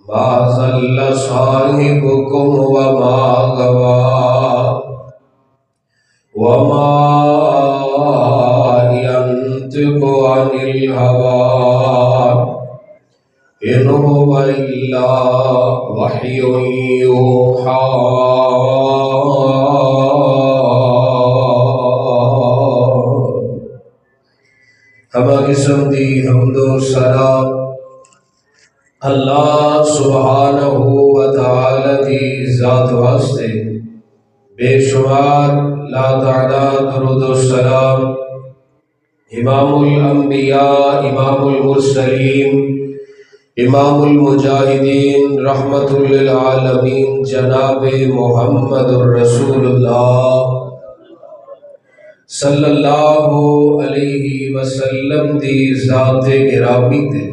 ما ضل صاحبكم وما غوى وما ينطق عن الهوى إن هو إلا وحي يوحى ہمہ قسم دی حمد و ثنا اللہ سبحانہ و تعالی دی ذات واسطے بے شمار لا تعداد درود و سلام امام الانبیاء امام المرسلین امام المجاہدین رحمت للعالمین جناب محمد الرسول اللہ صلی اللہ علیہ وسلم دی ذات گرامی تے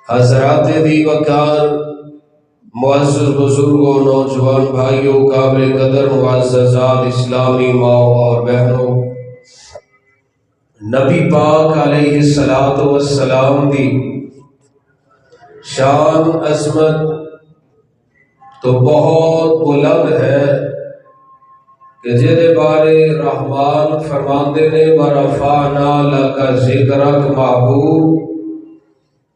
حضرات دی وقار معزز بزرگوں نوجوان بھائیوں قابل قدر معززات اسلامی ماں اور بہنوں نبی پاک علیہ السلام دی شان عظمت تو بہت بلند ہے کہ جہدے بارے رحمان فرماندے نے وَرَفَعْنَا لَكَ ذِكْرَكَ محبوب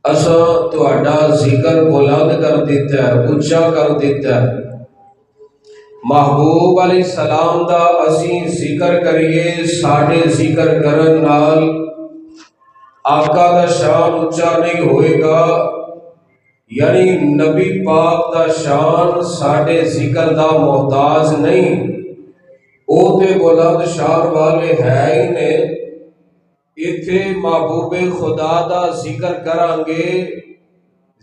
اساں تہاڈا ذکر بلند کر دیتا ہے اونچا کر دیتا ہے محبوب علیہ السلام دا اسی ذکر کریے ساڈے ذکر کرن نال آقا دا شان اونچا نہیں ہوئے گا یعنی نبی پاک دا شان ساڈے ذکر دا محتاج نہیں او تے بلند شان والے ہے ہی نے ایتھے محبوب خدا دا ذکر کران گے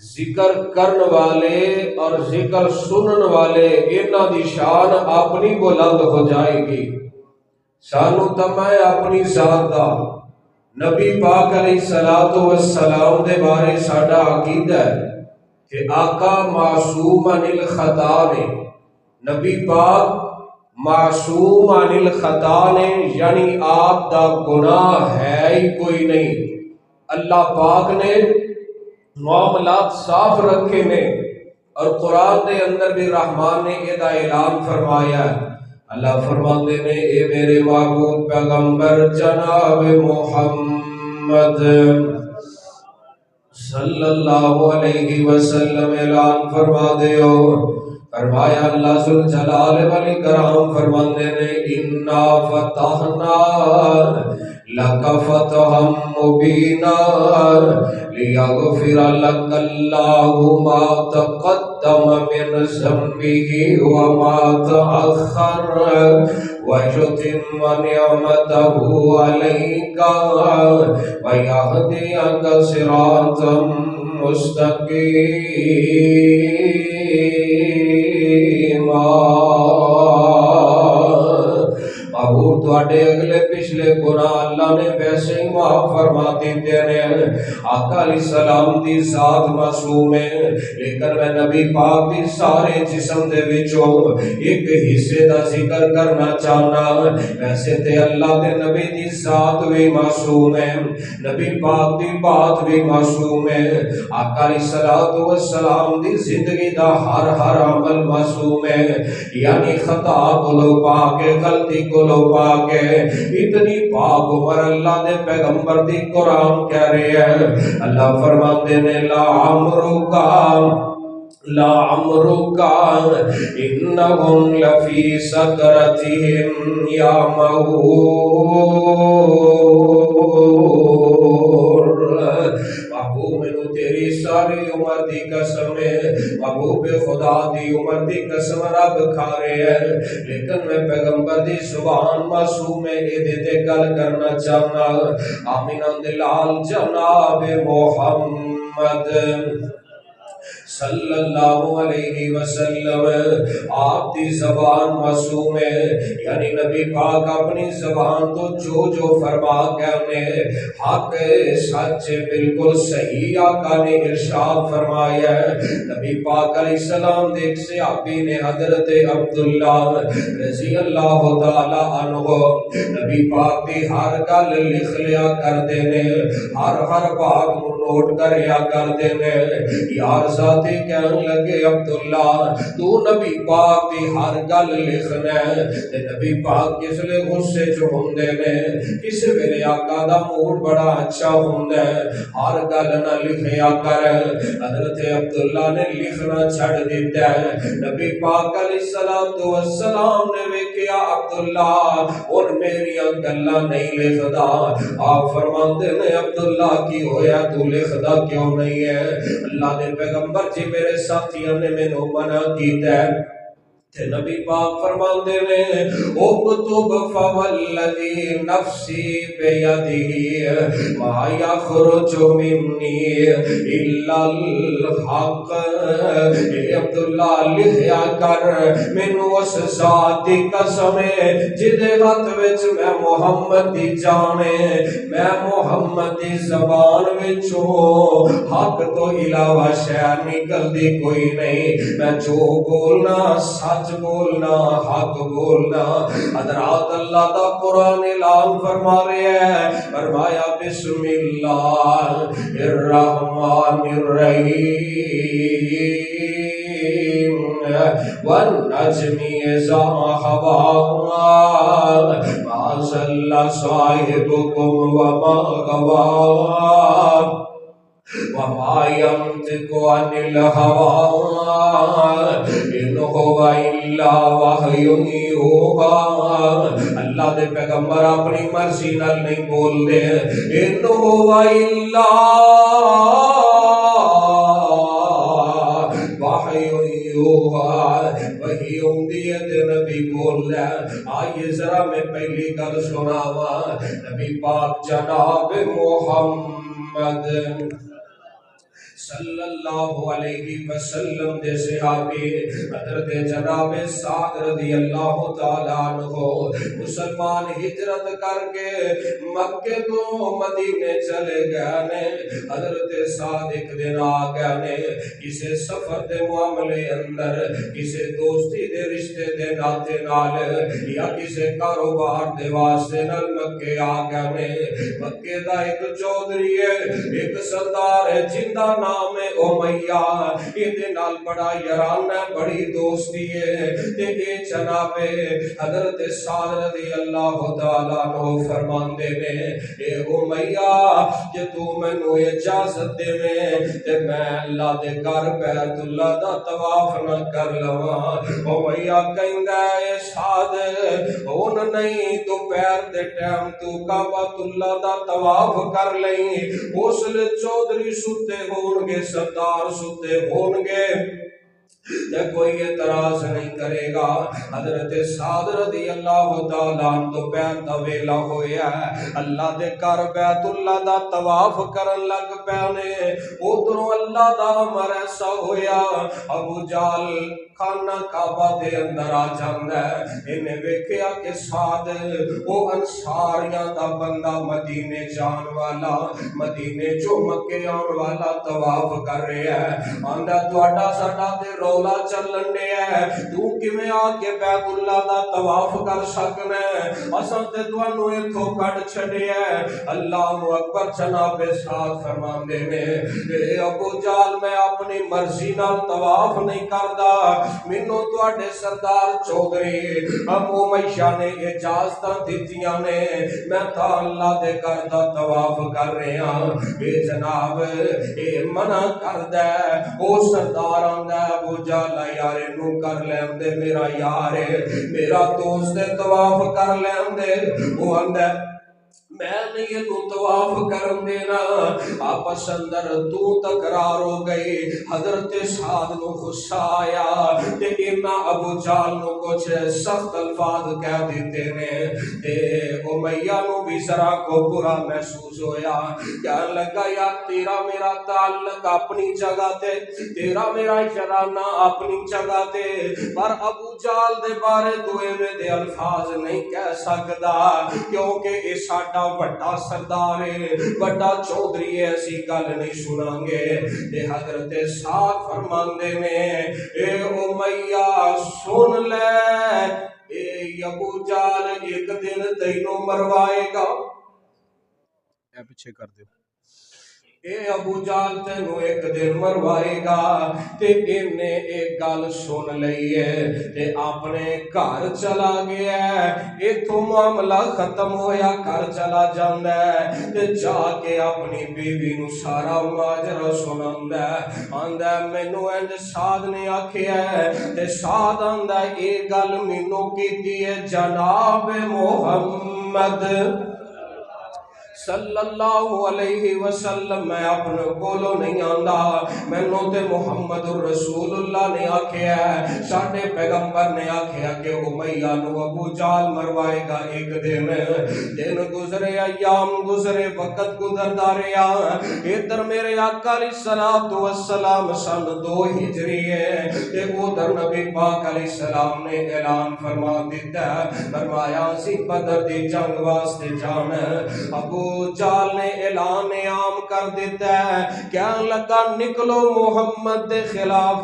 ذکر کرن والے اور ذکر سنن والے انہاں دی شان اپنی بلند ہو جائے گی سانو تمہ اپنی ذات دا نبی پاک علیہ السلام دے بارے ساڈا عقیدہ ہے کہ آقا معصوم عن الخطا نے نبی پاک معصوم عن الخطا نے یعنی آپ دا گناہ ہے ہی کوئی نہیں اللہ پاک نے معاملات صاف رکھے نے اور قرآن دے اندر بھی رحمان نے یہ اعلان فرمایا ہے اللہ فرماتے نے اے میرے محبوب پیغمبر جناب محمد صلی اللہ علیہ وسلم اعلان فرما دیو فرمایا اللہ ذوالجلال والاکرام فرماندے نے انا فتحنا لک فتحا مبینا لیغفر لک اللہ ما تقدم من ذنبہ وما تأخر ویتم نعمتہ علیک ویہدیک صراطا مستقیما محبوب تواڈے اگلے پچھلے گناہ اللہ نے ویسے ہی معاف فرما دیتے ہیں آقا علیہ السلام دی ذات معصوم ہے لیکن میں نبی پاک دی سارے جسم دے وچوں ایک حصے دا ذکر کرنا چاہنا ویسے تے اللہ دے نبی دی ذات بھی معصوم ہے نبی پاک دی بات بھی معصوم ہے آقا علیہ السلام دی زندگی دا ہر عمل معصوم ہے یعنی خطا کولو پاک ہے غلطی کولو پاک ہے اتنی پاک عمر اللہ دے پیغمبر دی قرآن کہہ رہے ہیں اللہ فرماتے نے لا عمرک انہم لفی سکرتہم یعمہون محبوب میں تیری ساری عمر دی قسم ہے محبوب خدا دی عمر دی قسم رب کھا رہے ہیں لیکن میں پیغمبر دی زبان معصوم ہے یہ دے گل کرنا چاہنا آمین دلال جناب محمد صلی اللہ علیہ وسلم آپ دی زبان معصوم ہے یعنی نبی پاک اپنی زبان تو جو فرما کے انہیں حق سچ بالکل صحیح آقا نے ارشاد فرمایا ہے نبی پاک علیہ السلام دیکھ سے صحابی نے حضرت عبداللہ رضی اللہ تعالی عنہ نبی پاک دی ہر گل لکھ لیا کر دینے ہر بات نوٹ کریا کرتے ہیں۔ یار ذاتی کہنے لگے عبداللہ تو نبی پاک دی ہر گل لکھنا ہے تے نبی پاک کس لئے غصے چ ہوندے نے، کس ویلے آقا دا موڈ بڑا اچھا ہوندا ہے، ہر گل نہ لکھیا کر۔ حضرت عبداللہ نے لکھنا چھڑ دیتا ہے۔ نبی پاک علیہ السلام نے ویکھیا عبداللہ اور میری گلاں نہیں لکھدا۔ آپ فرماندے نے عبداللہ کی ہویا تو لکھدا کیوں نہیں ہے؟ اللہ دے پیغمبر جی میرے ساتھیوں نے مینوں منع کیتا ہے تے نبی پاک فرماندے نے اکتب فوالذی نفسی بیدہ ما یخرج منی الا الحق۔ اے عبداللہ لکھیا کر مینوں اس ذات دی قسم ہے جدے ہاتھ وچ میں محمد دی جان ہے، میں محمد دی زبان وچوں حق تو علاوہ شے نکلدی کوئی نہیں، میں جو بولنا سچ بولنا حق بولنا۔ حضرات اللہ دا قرآن اعلان فرما رہے ہیں، فرمایا بسم اللہ الرحمن الرحیم والنجم اذا ہوا ما ضل صاحبکم وما غوا وما ينطق عن الهوى إن هو إلا وحي يوحى۔ اللہ دے پیغمبر اپنی مرضی نال نہیں بول دے، إن هو إلا وحی یوحى، وحی ہوندی ہے تے نبی بول رہا ہے۔ آئیے ذرا میں پہلی گل سناواں، نبی پاک جناب محمد صلی اللہ علیہ وسلم دے صحابی حضرت جناب سعد رضی اللہ تعالیٰ عنہ مسلمان ہجرت کر کے مکے تو مدینے چلے گئے نے۔ حضرت سعد ایک دن آ گئے نے کسے سفر دے معاملے اندر، کسے دوستی دے رشتے دے ناتے نال یا کسے کاروبار دے واسطے نال مکے آ گئے نے۔ مکے دا ایک چودھری ہے، ایک سردار ہے جندہ نام ہے امیہ، اندے نال بڑا یاران ہے، بڑی دوستی ہے تے اے جناب حضرت سعد رضی اللہ تعالیٰ عنہ فرماندے نے اے امیہ کہ تو مینوں اجازت دے تے میں اللہ دے گھر بیت اللہ دا طواف نہ کر لواں۔ امیہ کہندا اے سعد ہن نہیں، دوپہر دے ٹائم تو کعبۃ اللہ دا طواف کر لیں، اس لئے چودھری ستے ہون گے، سردار ستے ہون گے تے کوئی اعتراض نہیں کرے گا۔ حضرت سعد رضی اللہ تعالیٰ عنہ دوپہر دا ویلا ہویا ہے، اللہ دے گھر بیت اللہ دا طواف کرن لگ پیانے، ادھروں اللہ دا امر ایسا ہویا ابو جہل خانہ کعبہ دے اندر آ جاندا ہے۔ انہیں ویکھیا کہ سعد او انصاریاں دا بندہ مدینے جان والا، مدینے جو مکے آن والا طواف کر رہا ہے، آندا تہاڈا ساڈا تے رولا چلن ڈیا ہے، تو کیویں آ کے بیت اللہ دا طواف کر سکنا ہے؟ اساں تے تانوں ایتھوں کڈ چھڈیا ہے۔ اللہ اکبر۔ جناب سعد فرماندے نے اے ابو جہل میں اپنی مرضی نال طواف نہیں کردا، مینوں تواڈے سردار چودھری ابو امیہ نے اجازتاں دتیاں نے، میں تا اللہ دے گھر دا طواف کر رہا ہاں۔ اے جناب اے منع کردا ہے، او سردار آندا ہے ابو جہل یار اینوں کر لیندے، میرا یار ہے، میرا دوست ہے، طواف کر لیندے۔ او آندا ہے میں نہیں یہ طواف کرن دینا۔ آپس اندر تو تکرار ہو گئی۔ حضرت سعد نو غصہ آیا تے انہاں ابو جہل نو کچھ سخت الفاظ کہہ دیتے نے تے امیہ نو بھی ذرا کو برا محسوس ہویا، کہنے لگا یا تیرا میرا تعلق اپنی جگہ تے، تیرا میرا شرانہ اپنی جگہ تے، پر ابو جہل دے بارے دوئے میں دے الفاظ نہیں کہہ سکدا کیونکہ اس ساڈا بڑا سردار ہے، بڑا چودھری ہے، ایسی گل نہیں سناں گے۔ تے حضرت سعد فرماندے نے اے امیہ سن لے، اے ابو جہل ایک دن تینوں مروائے گا۔ اے پیچھے کر دیو۔ اے ابو جال تینو ایک دن مروائے گا۔ تے انہیں ایک گل سن لئی ہے تے اپنے گھر چلا گیا ہے۔ ایتھوں معاملہ ختم ہویا گھر چلا جاندا ہے تے جا کے اپنی بیوی نو سارا ماجرا سناندا ہے۔ آندا ہے مینوں انج سعد نے آکھیا ہے تے سعد آندا ہے اے گل مینوں کیتی ہے جناب محمد صلی اللہ علیہ وسلم، میں اپنے کولو نہیں آندا، مینوں تے محمد الرسول اللہ نے آکھیا ہے، ساڈے پیغمبر نے آکھیا کہ امیہ نو ابو جال مروائے گا۔ ایک دن گزرے، ایام گزرے، وقت گزردا رہیا۔ ادھر میرے آقا علیہ الصلوۃ والسلام سن 2 ہجری ہے تے ادھر نبی پاک علیہ السلام نے اعلان فرما دیتا ہے، فرمایا سی بدر دی جنگ واسطے جانا ہے۔ ابو جال نے اعلان عام کر دیتا ہے، کہنے لگا نکلو محمد دے خلاف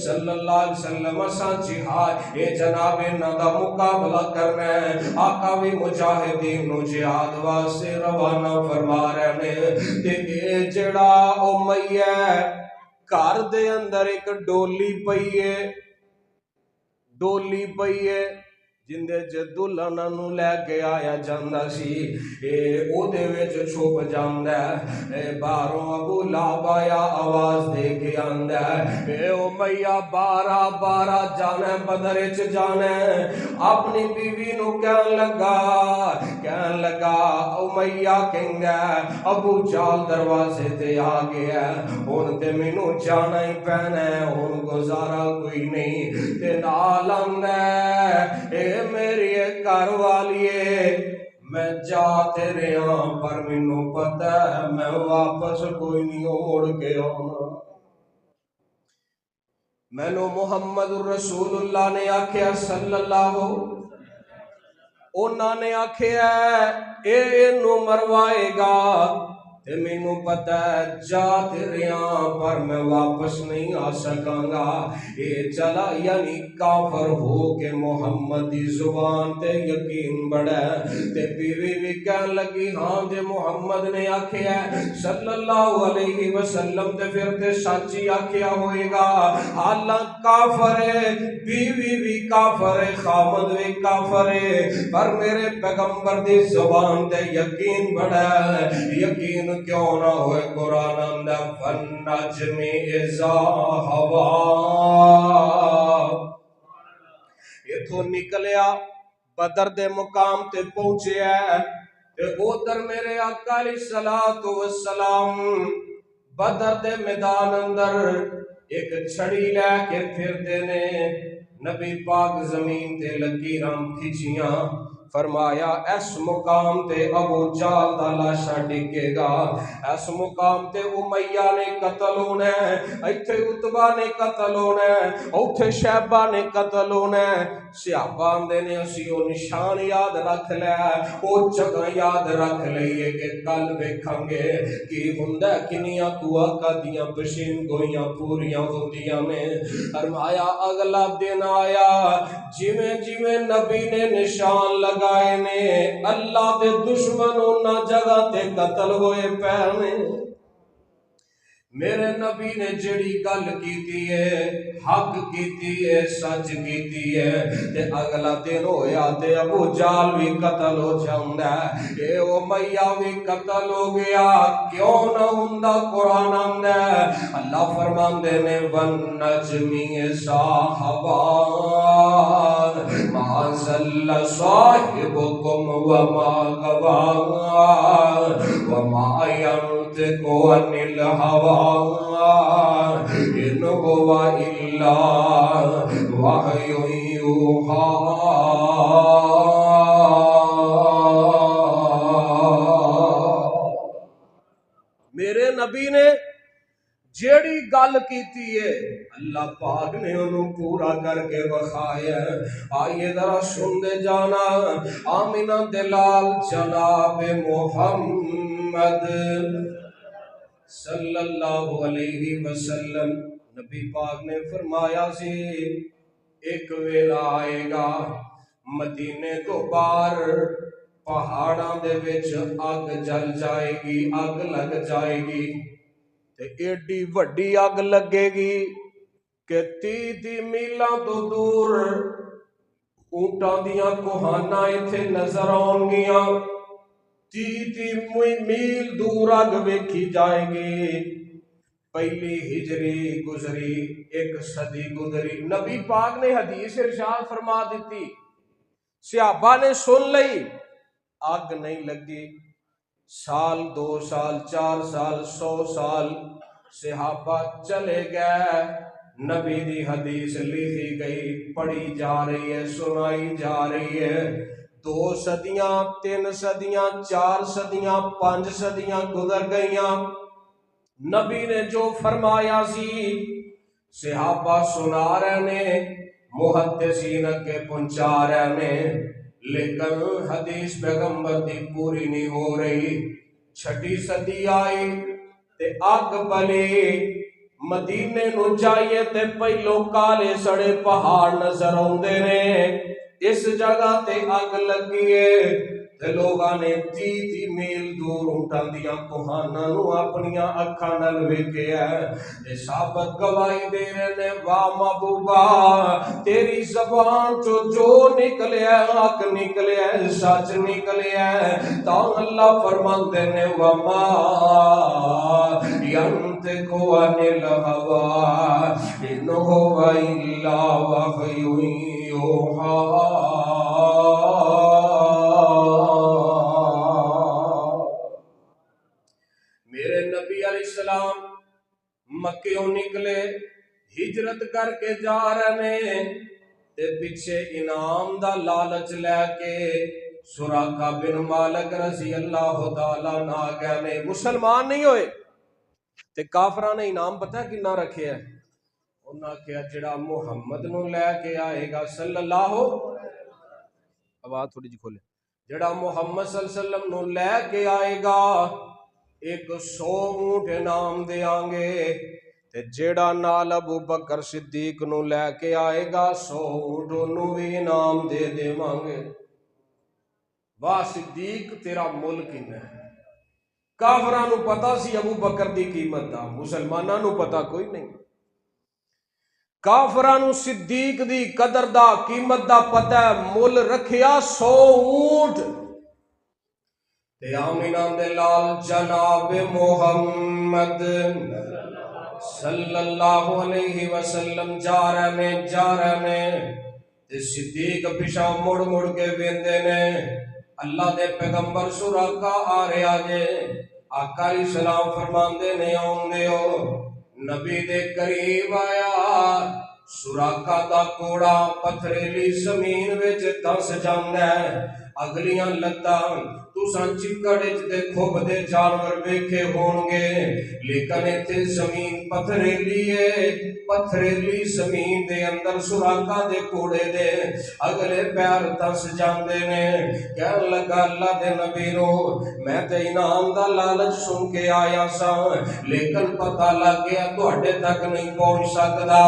صلی اللہ علیہ وسلم، اساں جہاد اے جناب انہاں دا مقابلہ کرنا ہے۔ آقا بھی مجاہدین نو جہاد واسطے روانہ فرما رہے نے۔ تے اے جڑا امیہ گھر دے اندر ایک ڈولی پئی ہے جندے دلہناں نو لے کے آیا جاندا سی، او دے وچ چھپ جاندا ہے۔ باہروں ابو لہب آیا، آواز دے کے آندا ہے اے امیہ بارہ جانا ہے، بدر وچ جانا ہے۔ اپنی بیوی نو کہن لگا امیہ کہندا ہے ابو جال دروازے تے آ گیا ہے، ہن تے مینوں جانا ہی پینا ہے، ہن گزارا کوئی نہیں۔ تے نال آندا ہے اے میری گھر والیے، میں جا تیرے پر مینوں پتہ ہے میں واپس کوئی نہیں مڑ کے آنا۔ مینوں محمد الرسول اللہ نے آکھیا صلی اللہ، انہاں نے آکھیا اے اینو مروائے گا تے مینوں پتہ ہے جا تیریاں پر میں واپس نہیں آ سکاں گا۔ اے چلا یعنی کافر ہو کے محمد دی زبان تے یقین بڑھا تے بیوی بھی کہن لگی ہاں جے محمد نے آکھیا صلی اللہ علیہ وسلم تے پھر تے سچی آکھیا ہوئے گا۔ حالان کافر ہے، بیوی بھی کافر ہے، خامد بھی کافر ہے، پر میرے پیغمبر دی زبان تے یقین بڑھا ہے۔ یقین کیوں نہ ہوئے؟ قرآن اندہ فَالنَّجْمِ اِذَا هَوَا، یہ تو نکلیا بدر دے مقام تے پہنچے ہے تے ادھر میرے آقا علیہ الصلوۃ والسلام بدر دے میدان اندر ایک چھڑی لے کے پھردے نے۔ نبی پاک زمین تے لکیراں کھچیاں، فرمایا اس مقام تے ابو جال دا لاشا ڈگے گا، اس مقام تے امیہ نے قتل ہونا ہے، ایتھے عتبہ نے قتل ہونا ہے، اوتھے شیبہ نے قتل ہونا ہے۔ صحابہ آندے نے اسی او نشان یاد رکھ لیا، او جگہ یاد رکھ لئیے کہ کل ویکھاں گے کی ہوندا کنیاں تو آقا دیاں پشین گوئیاں پوریاں ہوندیاں نے۔ فرمایا اگلا دن آیا، جویں جویں نبی نے نشان لگائے نے اللہ دے دشمن انہاں جگہ تے قتل ہوئے پہنے۔ میرے نبی نے جڑی گل کیتی ہے، حق کیتی ہے، سچ کیتی ہے، تے اگلا دن ہویا تے ابو جال بھی قتل ہو جاندہ ہے، اے امیہ بھی قتل ہو گیا۔ کیوں نہ ہوندا؟ قرآن آندہ ہے، اللہ فرماندے نے وَالنَّجْمِ اِذَا هَوَا مَا ضَلَّ صَاحِبُكُمْ وَمَا غَوَا وَمَا يَنطِقُ عَنِ الْهَوَا إِنْ هُوَ إِلَّا وَحْيٌ يُوحَىٰ۔ میرے نبی نے جیڑی گل کیتی ہے اللہ پاک نے انہوں پورا کر کے بخایا ہے۔ آئیے ذرا سن دے جانا، آمینہ دلال جناب محمد صلی اللہ علیہ وسلم، نبی پاک نے فرمایا سی ایک ویلا آئے گا مدینے تو باہر پہاڑاں دے وچ اگ جل جائے گی، اگ لگ جائے گی تے ایڈی وڈی اگ لگے گی کہ 30 میلاں تو دور اونٹاں دیاں کوہاناں ایتھے نظر آن گیاں، 30 میل دور اگ ویکھی جائے گی۔ پہلی ہجری گزری، 1 صدی گزری، نبی پاک نے حدیث ارشاد فرما دیتی، صحابہ نے سن لئی، اگ نہیں لگی۔ سال 2 سال 4 سال 100 سال صحابہ چلے گئے، نبی دی حدیث لکھی گئی، پڑھی جا رہی ہے، سنائی جا رہی ہے۔ 2 صدیاں 3 صدیاں 4 صدیاں 5 صدیاں گزر گئیاں، نبی نے جو فرمایا سی صحابہ سنا رہے نے، محدثین کے پہنچا رہے نے، لیکن حدیث پیغمبر دی پوری نہیں ہو رہی۔ 6 صدی آئی تے اگ بلی، مدینے نو جائیے تے پہلو کالے سڑے پہاڑ نظر آندے نے، اس جگہ تے اگ لگی ہے تے لوگاں نے 30 میل دور اونٹاں دیاں کوہاناں نو اپنیاں اکھاں نال ویکھیا تے ثابت گواہی دے رہے نے، واہ محبوبا تیری زبان جو نکلیا حق نکلیا سچ نکلیا، تاں اللہ فرماندے نے وما ينطق عن الهوى إن هو إلا وحي يوحى۔ میرے نبی علیہ السلام مکیوں نکلے، ہجرت کر کے جا رہے ہیں تے پیچھے انعام دا لالچ لے کے سراقہ بن مالک رضی اللہ تعالیٰ عنہ گئے نے، مسلمان نہیں ہوئے تے کافراں نے انعام پتہ کنا رکھیا ہے؟ انہاں کہا جڑا محمد نو لے کے آئے گا صلی اللہ، آواز تھوڑی جی کھولے، جڑا محمد صلی اللہ علیہ وسلم نو لے کے آئے گا 100 اونٹ انعام دیاں گے، تے جیڑا نال ابو بکر صدیق نو لے کے آئے گا 100 اونٹ انہوں بھی انعام دے دیواں گے۔ واہ صدیق تیرا ملک انہیں ہے۔ کافراں نو پتا سی ابو بکر دی قیمت دا، مسلماناں نو پتا کوئی نہیں۔ کافراں نو صدیق دی قدر دا قیمت دا پتہ ہے، مل رکھیا 100 اونٹ تے آمینہ دے لال جناب محمد صلی اللہ علیہ وسلم جا رہے نے تے صدیق پیچھے مڑ مڑ کے ویندے نے، اللہ دے پیغمبر سراقہ آ رہا جے، آقا علیہ السلام فرماندے نے آندے ہو، نبی دے قریب آیا، سراقہ دا کوڑا پتھریلی زمین وچ دس جاندا ہے، اگلیاں لتاں تساں چکڑ تے کھوب دے جانور ویکھے ہون گے، لیکن ایتھے زمین پتھریلی ہے، پتھریلی زمین دے اندر سراقہ دے کوڑے دے اگلے پیر دس جاندے نے۔ کہن لگا اللہ دے نبی نو، میں تے انعام دا لالچ سن کے آیا سا، لیکن پتہ لگ گیا تہاڈے تک نہیں پہنچ سکدا،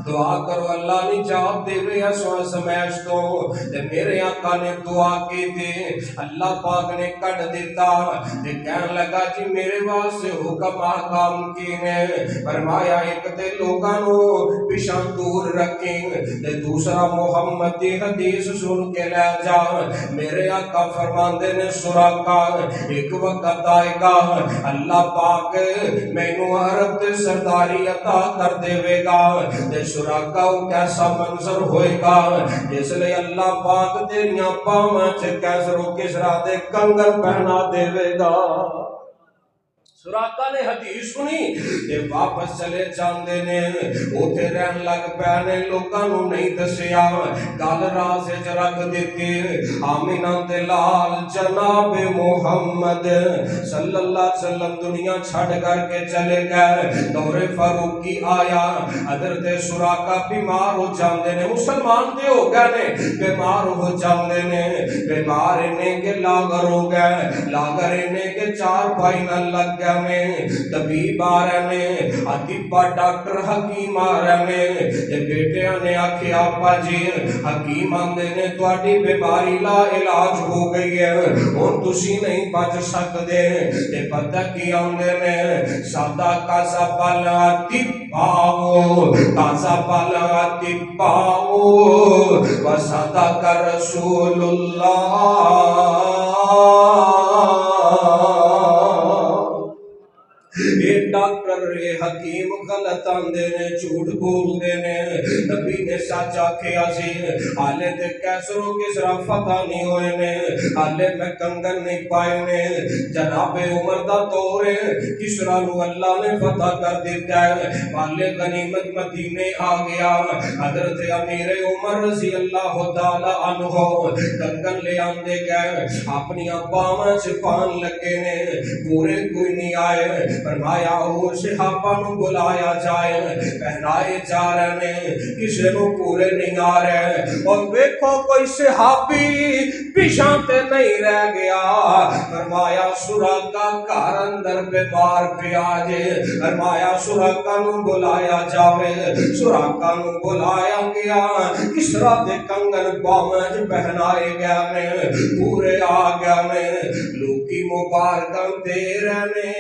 دعا کرو اللہ نہیں جواب دے رہا سو سمیش تو، تے میرے آقا نے دعا کی تھی، اللہ پاک نے کٹ دیتا، تے کہن لگا جی میرے واسطے حکم آکام کی نے، فرمایا ایک تے لوگاں نو پیچھے دور رکھیں تے دوسرا محمد دی حدیث سن کے لے جا۔ میرے آقا فرماندے نے سراقہ ایک وقت آئے گا اللہ پاک مینوں عرب تے سرداری عطا کر دے گا، تے سراقہ کیسا منظر ہوئے گا جس لئے اللہ پاک تیریاں پاواں چ کیسر و کسرا دے کنگن پہنا دے گا۔ سراقہ نے حدیث سنی تے واپس چلے جاندے نے، اوتھے رہن لگ پے، لوکاں نو نہیں دسیا، گل راز وچ رکھ دتی۔ آمینہ دے لال جناب محمد صلی اللہ علیہ وسلم دنیا چھڈ کر کے چلے گئے، دور فاروقی آیا، حضرت سراقہ بیمار ہو جاندے نے، مسلمان تے ہو گئے نے، بیمار ہو جاندے نے، بیمار انہیں کے لاغر ہو گئے، لاغر انہیں کے چار پائی نہ لگ گئے، رہے نے طبیب آ رہے نے اتبا ڈاکٹر حکیم آ رہے نے تے بیٹے نے آکھے آپا جی حکیم آندے نے تواڈی بیماری لا علاج ہو گئی ہے ہن تسی نہیں بچ سکدے تے پتہ کی آندے نے سادا کاسا پالا اتباؤ کاسا پالا اتباؤ وسادا کا رسول اللہ ڈاکٹر حکیم غلط آندے نے جھوٹ بول دے نے نبی نے سچ آکھیا سی حالے تے کیسرو کسرا فتح نہیں ہوئے نے حالے میں کنگن نہیں پائے نے جناب عمر دا دور ہے کسرا نو اللہ نے فتح کر دیتا ہے حالے غنیمت مدینے آ گیا حضرت امیر عمر رضی اللہ تعالی عنہ کنگن لے آندے گئے اپنی باواں چھپان لگے نے پورے کوئی نہیں آئے فرمایا اور صحابہ نو بلایا جائے پہنائے جا رہے ہیں کسی نو پورے نہیں آ رہے اور دیکھو کوئی صحابی پیچھے تے نہیں رہ گیا فرمایا سراقہ گھر اندر بیمار پیا جے فرمایا سراقہ نو بلایا جاوے سراقہ نو بلایا گیا کسرا دے کنگن باواں پہنائے گیا نے پورے آ گیا نے لوکی مبارکاں دے رہنے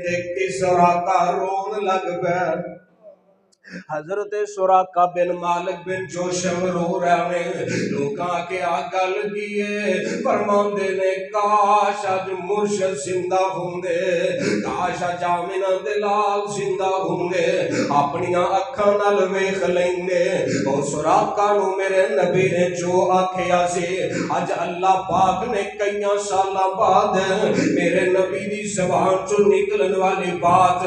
تے کسرا کا رون لگ پیا حضرت سراقہ بن مالک بن جوشم رو رہے ہیں لوگاں کے آگل کیے فرماندے نے کاش آج مرشد زندہ ہوں گے کاش آج آمینہ دلال زندہ ہوں گے اپنی اکھاں نال ویکھ لیں گے او سراقہ نو میرے نبی نے جو آکھیا سی آج اللہ پاک نے کئیاں سالاں بعد میرے نبی دی زبان چوں نکلن والی بات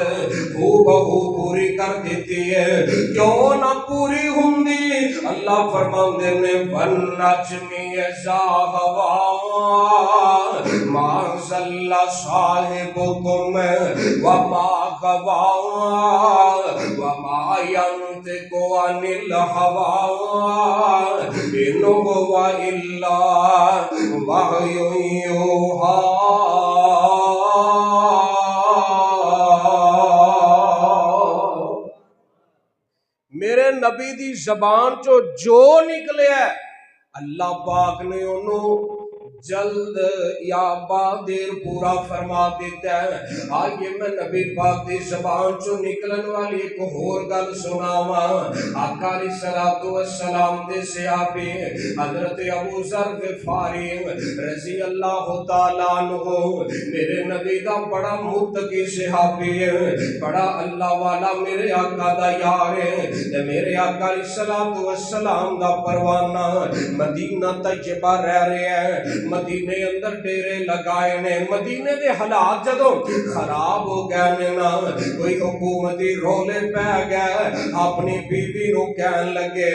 ہو بہو پوری کر دیتی ہے کیوں نہ پوری ہوندی اللہ فرماندے نے وَالنَّجْمِ اذا هَوَىٰ مَا ضَلَّ صَاحِبُكُمْ وَمَا غَوَىٰ وَمَا يَنطِقُ عَنِ الْهَوَىٰ إِنْ هُوَ إِلَّا وَحْيٌ يُوحَىٰ میرے نبی دی زبان چو جو نکلے ہے اللہ پاک نے انہوں جلد یا بادر پورا فرما دیتا ہے آئیے میں نبی پاک دی زبان چو نکلن والی ایک اور گل سناوا آقا علیہ الصلوۃ والسلام دے صحابی حضرت ابو ذر غفاری رضی اللہ تعالیٰ عنہ میرے نبی دا بڑا متقی صحابی ہے بڑا اللہ والا میرے آقا دا یار ہے میرے آقا علیہ الصلوۃ والسلام دا پروانہ مدینہ طیبہ رہ رہے ہیں مدینے اندر ڈیرے لگائے نے مدینے دے حالات جدوں خراب ہو گئے نے نا کوئی حکومتی رولے پہ گئے اپنی بیوی نو کہن لگے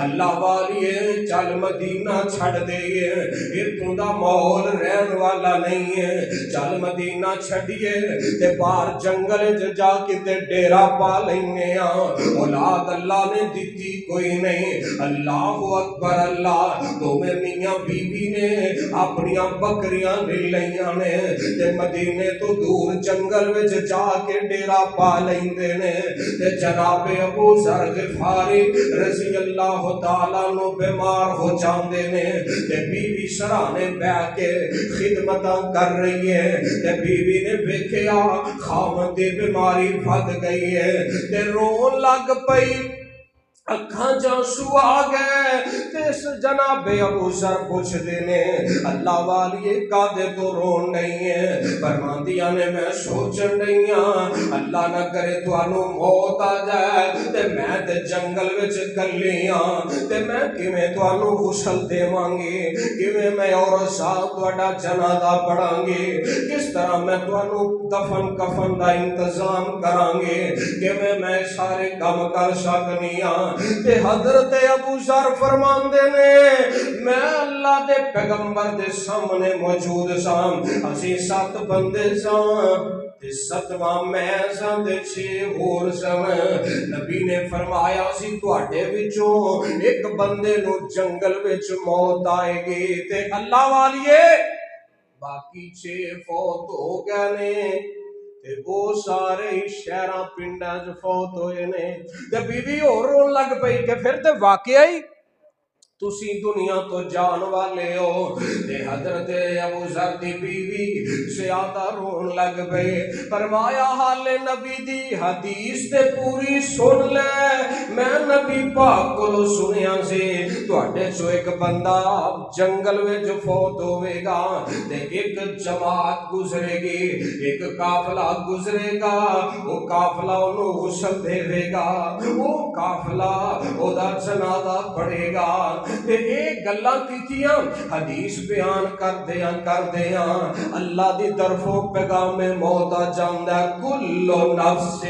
اللہ والیے چل مدینہ چھڑ دئیے اتوں دا ماحول رہن والا نہیں ہے چل مدینہ چھڑیے تے باہر جنگل جا کے تے ڈیرا پا لینے اولاد اللہ نے دیتی کوئی نہیں اللہ اکبر اللہ تو میں میاں بیوی نے اپنی بکریاں لے لیاں نے تے مدینے تو دور جنگل وچ جا کے ڈیرا پا لیندے نے تے جناب ابو ذر غفاری رضی اللہ تعالیٰ نو بیمار ہو جاندے نے تے بیوی سرانے بیٹھ کے خدمتاں کر رہی ہے تے بیوی نے ویکھیا خاوند دی بیماری ود گئی ہے تے رون لگ پئی اکھاں جانسو آ گئے تیس جناب ابو ذر پوچھ دینے اللہ والی کادے تو رون نہیں ہے فرماندیاں نے میں سوچن نہیں اللہ نہ کرے تو انو موت آ جائے تے میں تے جنگل وچ گلیاں تے میں کیویں تو انو غسل دے مانگی کیویں میں اور ساتھ توڑا جنازہ پڑھانگی کس طرح میں تو انو دفن کفن دا انتظام کرانگی کیویں میں سارے کام کر سکنیاں تے حضرت ابو ذر فرماندے نے میں اللہ دے پیغمبر دے سامنے موجود سام اسی 7 بندے سام تے 7واں میں سام تے 6 اور سام نبی نے فرمایا سی تواڈے وچوں ایک بندے نو جنگل وچ موت آئے گی تے اللہ والیے باقی 6 فوت ہو گئے نے تے او سارے ہی شہراں پنڈاں چ فوت ہوئے نے تے بیوی ہور رون لگ پئی کہ پھر تے واقعہ ہی تسی دنیا تو جان والے ہو تے حضرت ابو ذر دی بیوی زیادہ رون لگ پئے فرمایا حال نبی دی حدیث تے پوری سن لے میں نبی پاک کو سنیا سی تواڈے چوں ایک بندہ جنگل وچ فوت ہوے گا تے ایک جماعت گزرے گی ایک قافلہ گزرے گا وہ قافلہ انہوں غسل دے گا وہ قافلہ او دا جنازہ پڑھے گا تے ایک گلاں کیتیاں حدیث بیان کر دیاں اللہ دی طرفوں پیغام موت آ جاندا کل نفس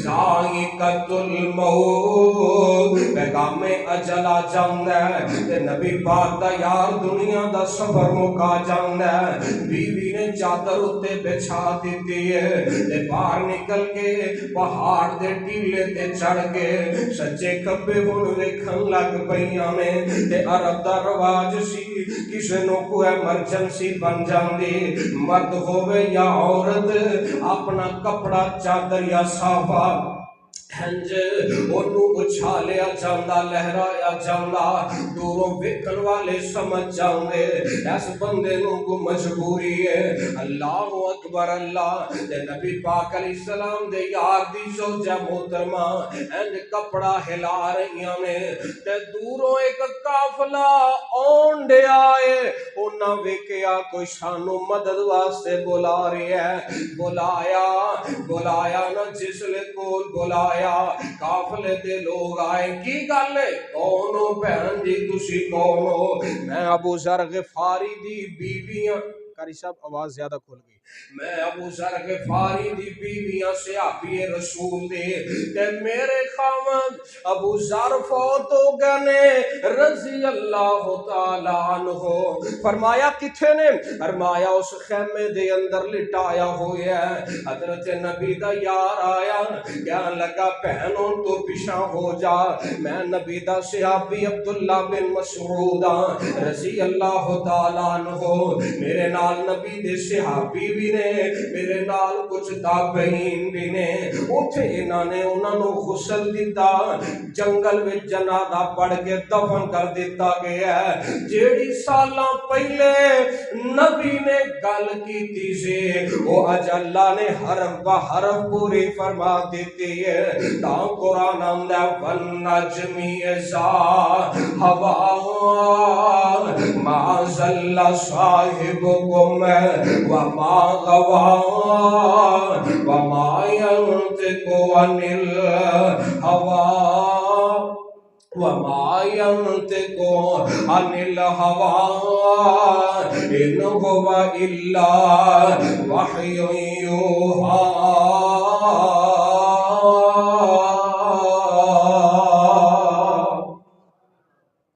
ذائقۃ الموت پیغام اجل آ جاندا تے نبی پاک دا یار دنیا دا سفر مکا جاندا بیوی نے چادر اتے بچھا دیتی ہے تے باہر نکل کے پہاڑ دے ٹیلے تے چڑھ کے سچے کبے ہن ویکھن لگ پئیاں نے تے عرب دا رواج سی کسے نو کوئی ایمرجنسی بن جاندی مرد ہووے یا عورت اپنا کپڑا چادر یا صافہ ہنج انہوں اچھالیا جاندہ لہرایا جاندہ دوروں وکن والے سمجھ جاندے اس بندے نوں کو مجبوری ہے اللہ اکبر اللہ تے نبی پاک علیہ السلام دے یار دی زوجہ محترمہ اینڈ کپڑا ہلا رہیاں نے تے دوروں ایک قافلہ اون دے آئے انہاں ویکھیا کوئی شانو مدد واسطے بلا رہی ہے بلایا نہ جسلے کول بلایا قافلے دے لوگ آئے کی گل ہے کون ہو بہن جی تسی کون ہو میں ابو ذر غفاری دی بیویاں قاری صاحب آواز زیادہ کھول گئی میں ابو ذر غفاری دی بیویاں صحابی رسول دے تے میرے خاوند ابو ذر فوت ہو گئے رضی اللہ تعالی عنہ فرمایا کتھے نے فرمایا اس خیمے دے اندر لٹایا ہویا ہے حضرت نبی دا یار آیا کہنے لگا بہنوں تو پیچھے ہو جا میں نبی دا صحابی عبداللہ بن مسعود رضی اللہ تعالی عنہ میرے نال نبی دے صحابی بھی نے میرے نال کچھ تابعین بھی نے اٹھے انہوں نے غسل دیتا جنگل میں جنازہ پڑھ کے دفن کر دیتا گیا ہے جیڑی سالاں پہلے نبی نے گل کی تھی سے وہ اج اللہ نے حرف با حرف پوری فرما دیتی ہے تا قرآن آمدہ والنجم اذا ہوا ما ضل صاحبکم وما غوا وما ينطق عن الهوى وما ينطق عن الهوى إن هو إلا وحي يوحى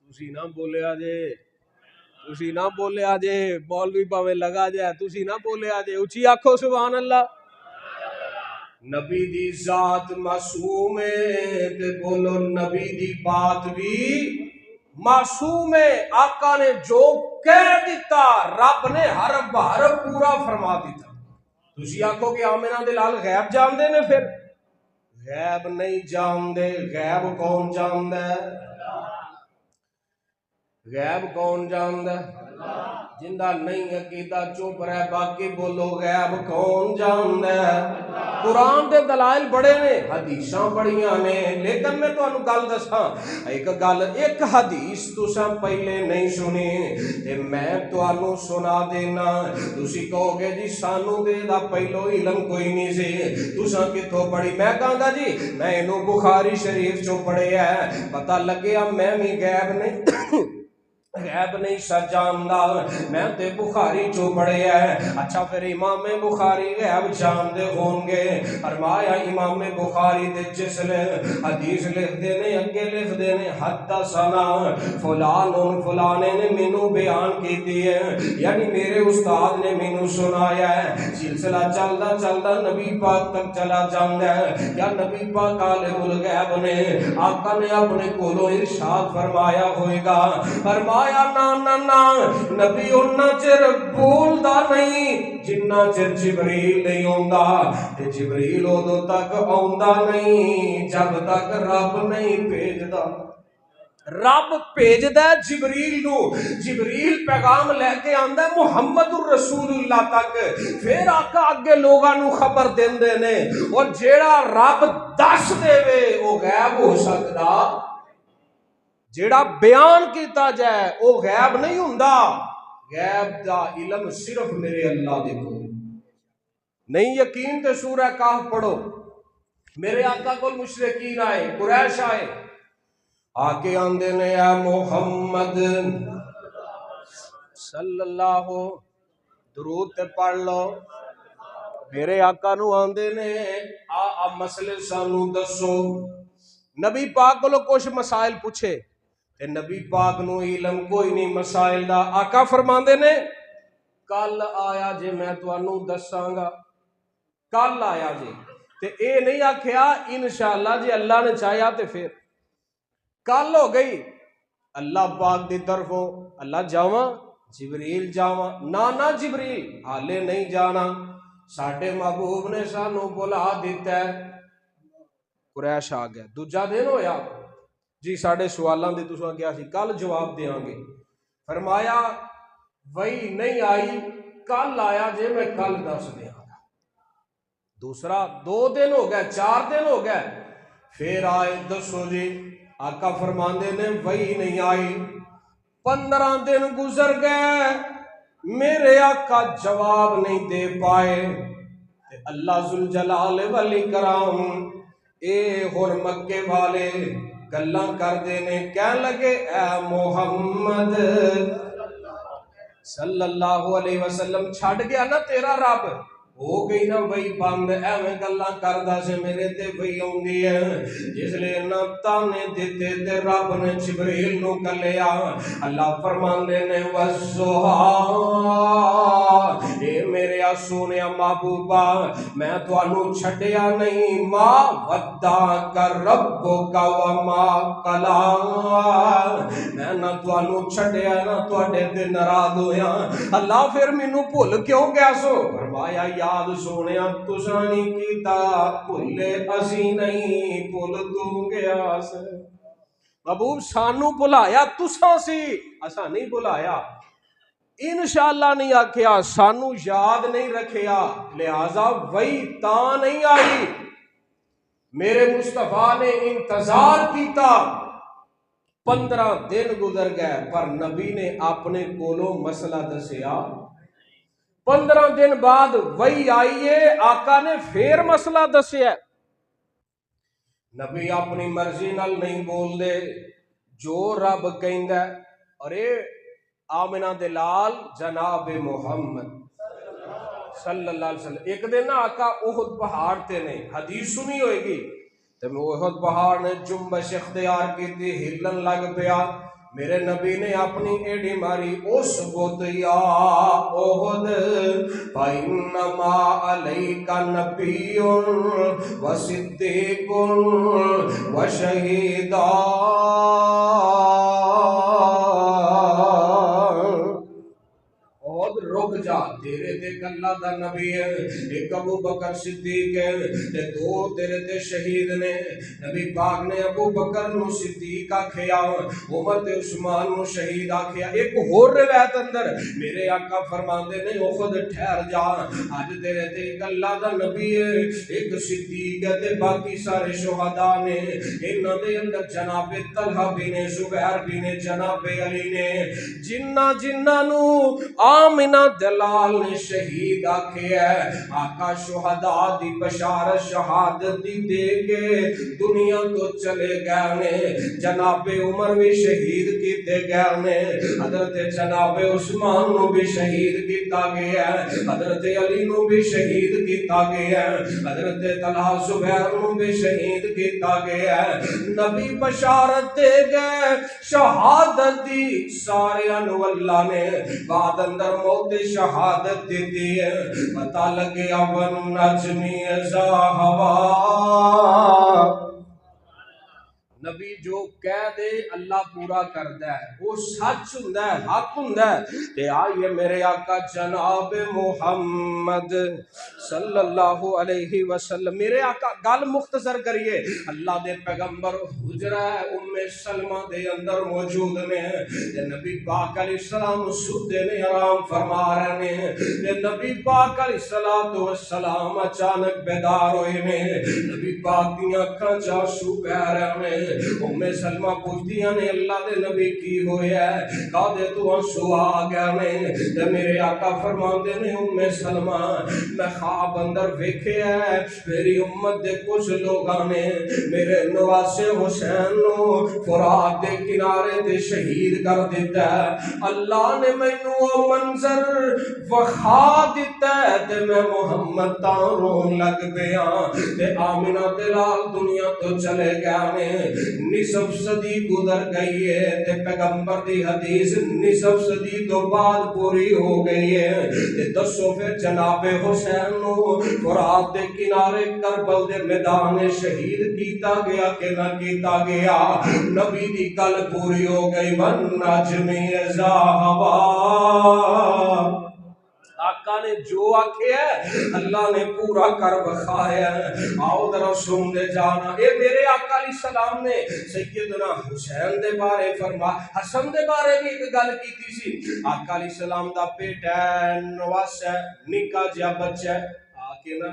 تسی نہ بولے آجے تسی نہ بولے آجے مولوی پاوے لگا جائے تسی نہ بولے آجے اچھی آنکھو سبحان اللہ نبی دی ذات معصوم ہے تے بولو نبی دی بات بھی معصوم ہے آقا نے جو کہہ دیتا رب نے حرف بحرف پورا فرما دیتا تسی آنکھو کہ آمینہ دلال غیب جان دے نے پھر غیب نہیں جان دے غیب کون جان دے غیب کون جاندہ جندہ نہیں عقیدہ چپ رہے باقی بولو غیب کون جاندہ قرآن دے دلائل بڑے نے حدیثاں بڑیاں نے لیکن میں تو انہوں گل دساں ایک حدیث تساں پہلے نہیں سنی تے میں تو انہوں سنا دینا تسی کہو گے جی سانو دے دا پہلو علم کوئی نہیں سے تساں کتوں پڑھی میں کہاں گا جی میں انہوں بخاری شریف چو پڑھے ہے پتہ لگیا میں بھی غیب نہیں غیب نہیں سجاندہ میں تے بخاری چو پڑھے ہیں اچھا پھر امام بخاری غیب جاندے ہوں گے فرمایا امام بخاری دے جسل حدیث لکھ دینے اگے لکھ دینے حدثنا فلان فلانے نے منو بیان کی دیئے یعنی میرے استاد نے منو سنایا ہے سلسلہ چلدا نبی پاک تک چلا جاندہ ہے یا نبی پاک عالم الغیب نے آقا نے اپنے کولو ارشاد فرمایا ہوئے گا فرمایا فرمایا نا نبی اُنّا چر بولدا نہیں جنّا چر جبریل نہیں آندا، تے جبریل ادوں تک آندا نہیں جب تک رب نہیں بھیجدا۔ رب بھیجدا ہے جبریل نو، جبریل پیغام لے کے آندا ہے محمد الرسول اللہ تک، پھر آقا اگے لوگاں نو خبر دیندے نے، اور جیڑا رب دس دے وے او غیب ہو سکدا، جیڑا بیان کیتا جائے او غیب نہیں ہوندا۔ غیب دا علم صرف میرے اللہ دے کول۔ نہیں یقین تے سورہ کہف پڑھو، میرے آقا کول مشرکین آئے، قریش آئے، آکے آندے نے اے محمد صلی اللہ، درود تے پڑھ لو۔ میرے آقا نو آندے نے آ مسئلے سانو دسو۔ نبی پاک کو کچھ مسائل پوچھے تے نبی پاک نو علم کوئی نہیں مسائل دا۔ آقا فرماندے نے کل آیا جے میں تانوں دساں گا، کل آیا جے، تے اے نہیں آکھیا انشاءاللہ جے اللہ نے چاہیا تے پھر کل ہو گئی اللہ پاک دی طرفوں، اللہ جاواں جبریل جاواں، نانا جبریل حالے نہیں جانا، ساڈے محبوب نے سانو بلا دیتا ہے۔ قریش آ گیا، دوجا دن ہویا جی ساڈے سوالاں دے تساں کیا سی کل جواب دیاں گے، فرمایا وہی نہیں آئی، کل آیا جے میں کل دس دیاں گا۔ دوسرا 2 دن ہو گئے، 4 دن ہو گئے، پھر آئے دسو جی، آقا فرماندے نے وہی نہیں آئی، 15 دن گزر گئے، میرے آقا جواب نہیں دے پائے، اللہ ذوالجلال والاکرام اے ہن مکے والے گلاں کردے نے، کہن لگے اے محمد صلی اللہ علیہ وسلم چھڑ گیا نا تیرا رب، ہو گئی نا وہی بند، ایویں گلاں کردا سے میرے تے وہی اوندی ہے۔ جس لئے نہ تانے دیتے تے رب نے جبریل نو کلیا، اللہ فرماندے نے والضحیٰ، اے میرے سونیا محبوبہ میں تانوں چھڈیا نہیں، ما ودعک ربک وما قلی، میں نہ تانوں چھڈیا نہ تواڈے تے ناراض ہویا۔ اللہ پھر مینوں بھول کیوں گیا سو؟ فرمایا یاد سونیا تساں نہیں کیتا، بھولے اسی نہیں، بھول تو گیا سے۔ محبوب سانو بلایا تساں سی، اساں نہیں بلایا، انشاءاللہ نہیں آکھیا، سانو یاد نہیں رکھیا، لہذا وہی تاں نہیں آئی۔ میرے مصطفیٰ نے انتظار کیتا، 15 دن گزر گئے، پر نبی نے اپنے کولوں مسئلہ دسیا۔ 15 دن بعد وہی آئیے، آقا نے پھر مسئلہ دسیا۔ نبی اپنی مرضی نال نہیں بول دے، جو رب کہندا ہے۔ اور اے آمنہ دلال جناب محمد صلی اللہ علیہ وسلم، ایک دن نا آقا احد پہاڑ تے نے، حدیث سنی ہوئے گی، تے میں احد پہاڑ نے جنبش اختیار کی تھی، ہلن لگ پیا، میرے نبی نے اپنی ایڈی ماری، اس بوت یا احد فَإِنَّمَا عَلَيْكَ نَبِيٌّ وَصِدِّيقٌ رک جا، تیرے تے اللہ دا نبی ہے، ایک ابو بکر صدیق ہے، تے 2 تیرے تے شہید نے۔ نبی پاک نے ابو بکر نو صدیق آکھیا، عمر تے عثمان نو شہید آکھیا۔ ایک اور روایت اندر میرے آقا فرماندے نے اخد ٹھہر جا، اج تیرے تے ایک اللہ دا نبی ہے، ایک صدیق ہے تے باقی سارے شہداء نے، انہاں دے اندر جناب طلحہ بھی نے، زبیر بھی نے، جناب علی نے، جنہ نو آمنہ دلال نے شہید آکھیا ہے۔ آقا شہداء دی بشارت شہادت دی دے کے دنیا تو چلے گئے نے، جناب عمر بھی شہید کیتے گئے نے، حضرت جناب عثمان نو بھی شہید کیتا گیا ہے، حضرت علی نو بھی شہید کیتا گیا ہے، حضرت طلحہ زبیر نو بھی شہید کیتا گیا ہے۔ نبی بشارت دے گئے شہادت دی، سارے انو اللہ نے بعد اندر موت شہادت دیتی ہے۔ پتہ لگے ون نجمی ازا ہوا، نبی جو کہہ دے اللہ پورا کردا ہے، وہ سچ ہوندا ہے، حق ہوندا ہے۔ تے آئیے میرے آقا جناب محمد صلی اللہ علیہ وسلم، میرے آقا گل مختصر کریے، اللہ دے پیغمبر حجرہ ام سلمہ دے اندر موجود نے، تے نبی پاک علیہ السلام سوتے نے آرام فرما رہے نے، تے نبی پاک علیہ السلام اچانک بیدار ہوئے نے، نبی پاک دیاں اکھاں چ آنسو بہ رہے نے، ام سلمہ پوچھدیاں نے اللہ دے نبی کی ہویا ہے، کدے تو آنسو آ گیا نے؟ تے میرے آقا فرماندے نے ام سلمہ میں خواب اندر ویکھیا ہے میری امت دے کچھ لوگاں نے میرے نواسے حسین نو فرات دے کنارے تے شہید کر دیتا ہے، اللہ نے مینوں او منظر وکھا دیتا ہے تے میں محمد تاں رون لگ پیا، تے آمنہ تے لال دنیا تو چلے گیا نے، نصف صدی گزر گئی ہے تے پیغمبر دی حدیث نصف صدی تو بعد پوری ہو گئی ہے، تے دسو پھر جناب حسین نو فرات دے کنارے کربل دے میدان شہید کیتا گیا کہ نہ کیتا گیا؟ نبی دی گل پوری ہو گئی، من نجم اذا ہوا، آقا نے جو آکھیا ہے اللہ نے پورا کر بخایا ہے۔ آؤ ذرا سن دے جانا، اے میرے آقا علیہ السلام نے سیدنا حسین دے بارے فرما، حسن دے بارے بھی ایک گل کیتی سی، آقا علیہ السلام دا بیٹا ہے، نواس ہے، نکا جہا بچہ ہے، آ کے نا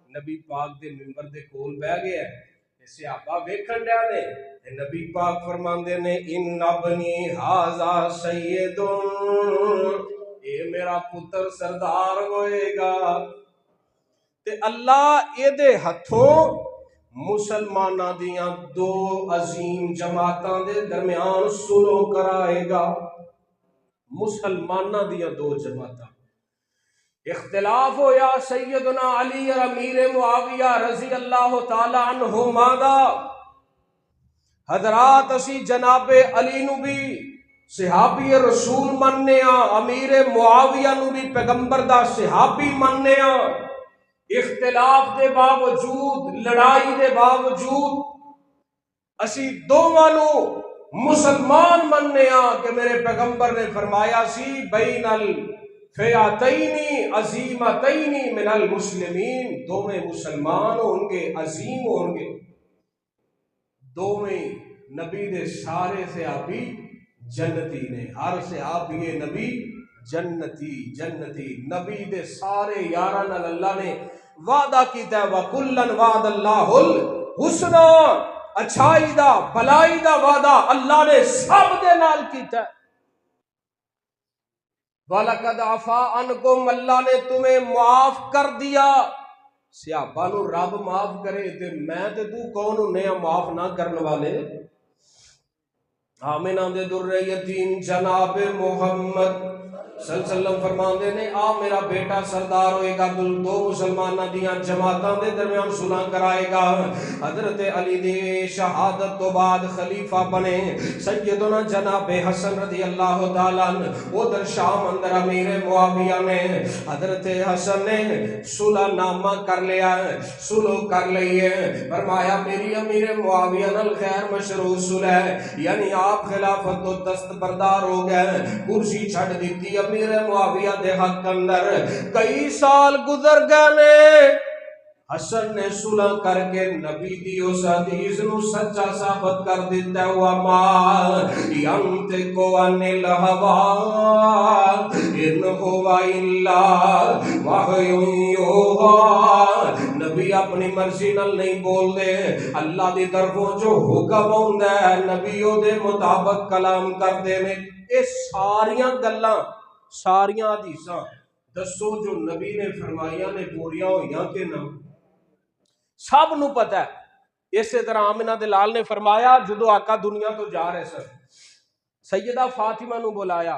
نبی پاک دے منبر دے کول بیٹھ گیا ہے، صحابہ ویکھن ڈیا نے، نبی پاک فرماندے نے ان ابنی ھذا سید، اے میرا پتر سردار ہوئے گا، تے اللہ اے دے ہتھوں مسلمانہ دیاں دو عظیم جماعتاں دے درمیان سلو کرائے گا، مسلمانہ دیاں دو جماعتاں اختلاف ہو یا سیدنا علی اور امیر معاویہ رضی اللہ تعالی عنہما دا، حضرات اسی جناب علی نو بھی صحابی رسول مننے ہاں، امیر معاویہ نو بھی پیغمبر دا صحابی مننے ہاں، اختلاف دے باوجود، لڑائی دے باوجود اسی دوواں نو مسلمان مننے ہاں کہ میرے پیغمبر نے فرمایا سی بین الفئتین عظیمتین من المسلمین، دوویں مسلمان ہون گے، عظیم ہون گے، دوویں نبی دے سارے صحابی جنتی نے، ہر صحابی نبی جنتی جنتی، نبی دے سارے یاراں نال اللہ نے وعدہ کیتا ہے وَكُلًّا وَعَدَ اللَّهُ الْحُسْنَى، اچھائی دا بھلائی دا وعدہ اللہ نے سب دے نال کیتا ہے، وَلَقَدْ عَفَا عَنْكُمْ، اللہ نے تمہیں معاف کر دیا، صحابہ نو رب معاف کرے تے میں تے تو کون ہونے ہیں معاف نہ کرنے والے؟ آمینہ دے در یتیم جناب محمد صلی اللہ علیہ وسلم فرماندے نے آ میرا بیٹا سردار ہوئے گا، دو مسلمانہ دیاں جماعتاں دے درمیان صلح کرائے گا، حضرت علی دی شہادت تو بعد خلیفہ بنے سیدنا جناب حسن رضی اللہ تعالیٰ عنہ، ادھر شام اندر امیر معاویہ نے حضرت حسن نے صلح نامہ کر لیا، صلح کر لئیے، فرمایا میری امیر معاویہ نال خیر مشروع صلح ہے، یعنی آپ خلافت تو دست بردار ہو گئے، کرسی چھڑ دیتی امیر معاویہ دے حق اندر، کئی سال گزر گئے نے، حسن نے صلح کر کے نبی دی اس حدیث نو سچا ثابت کر دیتا ہوا ما ینطق عن الہوی ان هو الا وحی یوحی، نبی اپنی مرضی نال نہیں بول دے، اللہ دی طرفوں جو حکم ہوندا ہے نبی او دے مطابق کلام کر دے نے، اے ساریاں گلاں ساریاں حدیثاں دسو جو نبی نے فرمائیاں نے پوریاں ہوئیاں کہ نہ؟ سب نو پتہ ہے۔ اسی طرح آمنہ دے لال نے فرمایا جدو آقا دنیا تو جا رہے سن، سیدہ فاطمہ نو بلایا،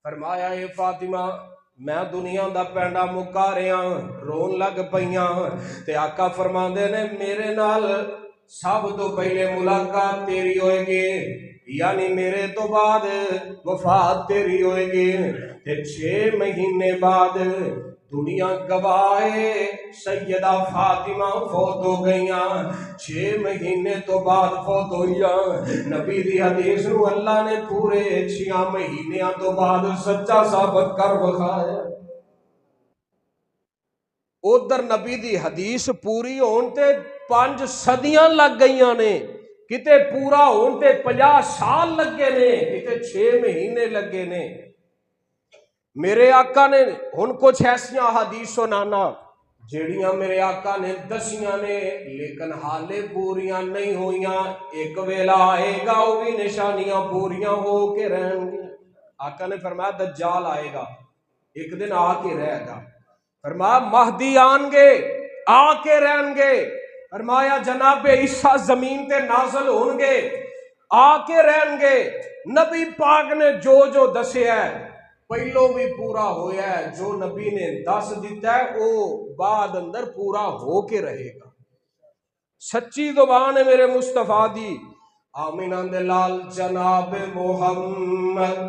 فرمایا اے فاطمہ میں دنیا دا پینڈا مکا رہا، رون لگ پئیاں، تے آقا فرماندے نے میرے نال سب تو پہلے ملاقات تیری ہوئے گی، یعنی میرے تو بعد وفات تیری ہوئے گی، تے 6 مہینے بعد دنیا گواہے سیدہ فاطمہ فوت ہو گئیاں 6 مہینے تو بعد فوت ہوئیاں نبی دی حدیث نو اللہ نے پورے 6 مہینیاں تو بعد سچا ثابت کر بخایا ادھر نبی دی حدیث پوری ہون تے 5 صدیاں لگ گئیاں نے کتے پورا ہون تے 50 سال لگے نے کتے 6 مہینے لگے نے میرے آقا نے ہن کچھ ایسیاں حدیث سنانا جیڑیاں میرے آقا نے دسیاں نے لیکن حالے پوریاں نہیں ہوئیاں ایک ویلا آئے گا وہ بھی نشانیاں پوریاں ہو کے رہیں گی آقا نے فرمایا دجال آئے گا ایک دن آ کے رہے گا فرمایا مہدی آن گے آ کے رہیں گے فرمایا جناب عیسیٰ زمین تے نازل ہون گے آ کے رہیں گے نبی پاک نے جو دسیا ہے پہلو بھی پورا ہویا ہے جو نبی نے دس دیتا ہے وہ بعد اندر پورا ہو کے رہے گا سچی زبان ہے میرے مصطفیٰ دی آمینہ دے لال جناب محمد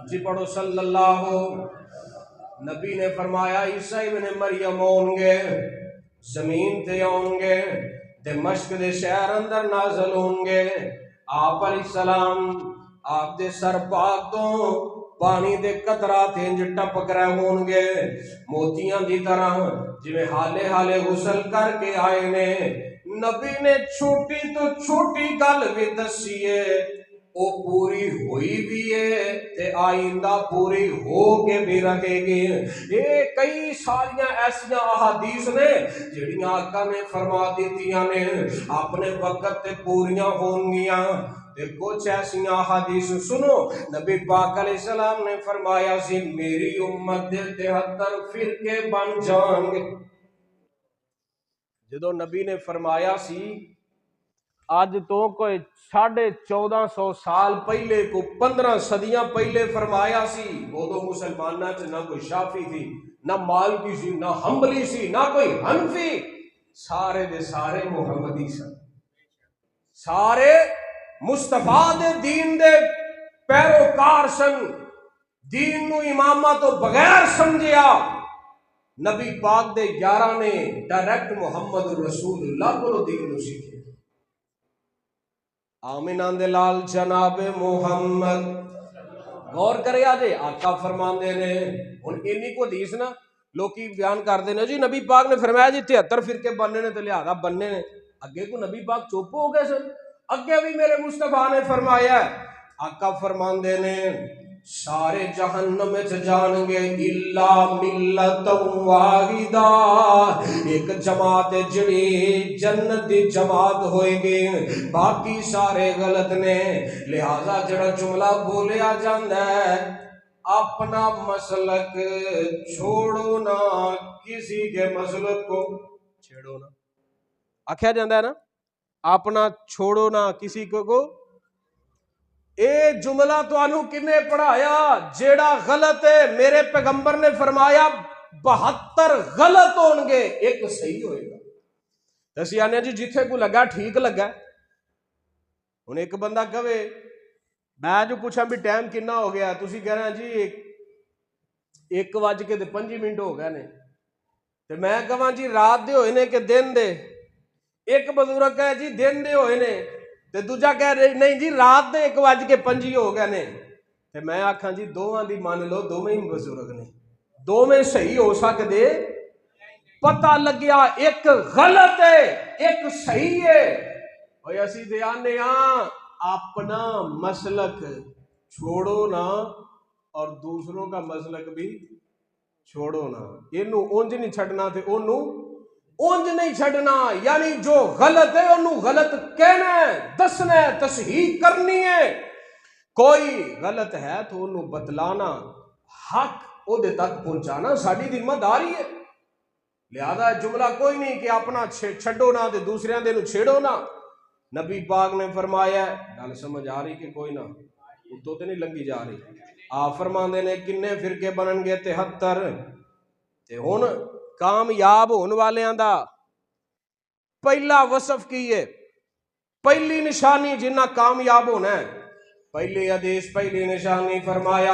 جی پڑھو صلی اللہ نبی نے فرمایا عیسیٰ ابن مریم ہوں گے زمین تے ہوں گے دمشق دے شہر اندر نازل ہوں گے آپ علیہ السلام آپ دے سر پاک تو پانی دے قطرات انج ٹپک رہے ہون گے موتیاں دی طرح جویں حالے حالے غسل کر کے آئے نے نبی نے چھوٹی تو چھوٹی گل بھی دسی ہے وہ پوری ہوئی بھی ہے تے آئندہ پوری ہو کے بھی رکھے گی یہ کئی ساریاں ایسیاں احادیث نے جڑیاں آقا نے فرما دیتیاں نے اپنے وقت تے پوریاں ہون گیاں تے کچھ ایسیاں حدیث سنو نبی پاک علیہ السلام نے فرمایا سی میری امت دے 73 فرقے بن جان گے جدو نبی نے فرمایا سی آج تو کوئی 1450 سال پہلے کو 15 صدیاں پہلے فرمایا سی وہ تو مسلمانہ چ نہ کوئی شافی تھی نہ مالکی سی نہ حنبلی سی نہ کوئی حنفی سارے دے سارے محمدی سن سارے مصطفیٰ دے دین دے پیروکار سن دین نو امامہ تو بغیر سمجھیا نبی پاک دے 11 نے ڈائریکٹ محمد رسول اللہ کو دین نو سیکھے آمینہ دے لال جناب محمد غور کرے آجے آقا فرماندے نے ان انہی کو حدیث نا لوکی بیان کر دینے جی نبی پاک نے فرمایا جی 73 فرقے بننے نے تو لہذا بننے نے اگے کو نبی پاک چوپ ہو گئے سن اگے بھی میرے مصطفیٰ نے فرمایا ہے آقا فرماندے نے سارے جہنم میں جان گے الا ملت واحدہ ایک جماعت جڑی جنت دی جماعت ہوئے گی باقی سارے غلط نے لہذا جڑا جملہ بولیا جاندہ ہے اپنا مسلک چھوڑو نہ کسی کے مسلک کو چھیڑو نہ آکھیا جاندہ ہے نا اپنا چھوڑو نہ کسی کو اے جملہ تو آنو کنے پڑھایا جیڑا غلط ہے میرے پیغمبر نے فرمایا 72 غلط ہونگے ایک صحیح ہوئے گا تسی آنے جی جتھے کو لگا ٹھیک لگا انہیں ایک بندہ کہوے میں جو پوچھا بھی ٹائم کنا ہو گیا تسی کہہ رہے ہیں جی 1:05 ہو گئے نے تو میں کہاں جی رات دے ہوئے نے کہ دن دے ایک بزرگ کہے جی دن دے ہوئے نے تے دوجا کہہ رہے نہیں جی رات دے 1:05 ہو گئے نے تے میں آکھاں جی دوواں دی مان لو دو میں ہی بزرگ نے دو میں صحیح ہو سکدے پتہ لگیا ایک غلط ہے ایک صحیح ہے اوے اسی تے آنے ہاں اپنا مسلک چھوڑو نہ اور دوسروں کا مسلک بھی چھوڑو نہ اینو اونج نہیں چھڑنا تے اونوں اونج نہیں چھڑنا یعنی جو غلط ہے انہوں غلط کہنا ہے دسنا ہے تصحیح کرنی ہے کوئی غلط ہے تو انہوں بتلانا حق او دے تک پہنچانا ساڑی ذمہ داری ہے لہذا جملہ کوئی نہیں کہ اپنا چھڑو نہ دے دوسرے دے نو چھڑو نہ نبی پاک نے فرمایا گل سمجھ آ رہی کہ کوئی نہ اتو تے نہیں لنگی جا رہی آپ فرماندے نے کنے فرقے بنن گے 73 تے ہن کامیاب ہون والیاں دا پہلا وصف کی ہے پہلی نشانی جنہ کامیاب ہونا ہے پہلی حدیث پہلی نشانی فرمایا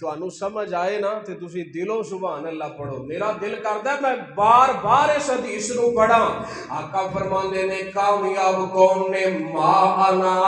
ਤੁਹਾਨੂੰ ਸਮਝ ਆਏ ਨਾ ਤੇ ਤੁਸੀਂ ਦਿਲੋਂ ਸੁਭਾਨ ਅੱਲਾ ਪੜੋ। ਮੇਰਾ ਦਿਲ ਕਰਦਾ ਮੈਂ ਬਾਰ-ਬਾਰ ਇਸ ਹਦੀਸ ਨੂੰ ਪੜਾਂ। ਆਕਾ ਫਰਮਾਉਂਦੇ ਨੇ ਕਾਮਯਾਬ ਕੌਣ ਨੇ ਮਾ ਅਨਾ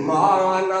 ਮਾ ਅਨਾ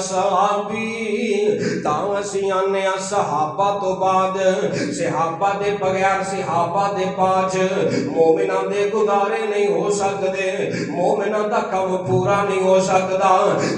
ਸਹਾਬੀ। ਤਾਂ ਅਸੀਂ ਆਨੇ ਆ ਸਹਾਬਾ ਤੋਂ ਬਾਅਦ ਸਹਾਬਾ ਦੇ ਬਗੈਰ ਸਹਾਬਾ ਦੇ ਬਾਅਦ ਮੂਮਿਨਾਂ ਦੇ ਗੁਜ਼ਾਰੇ ਨਹੀਂ ਹੋ ਸਕਦੇ, ਮੂਮਿਨਾਂ ਦਾ ਕੰਮ ਪੂਰਾ ਨਹੀਂ ਹੋ ਸਕਦਾ।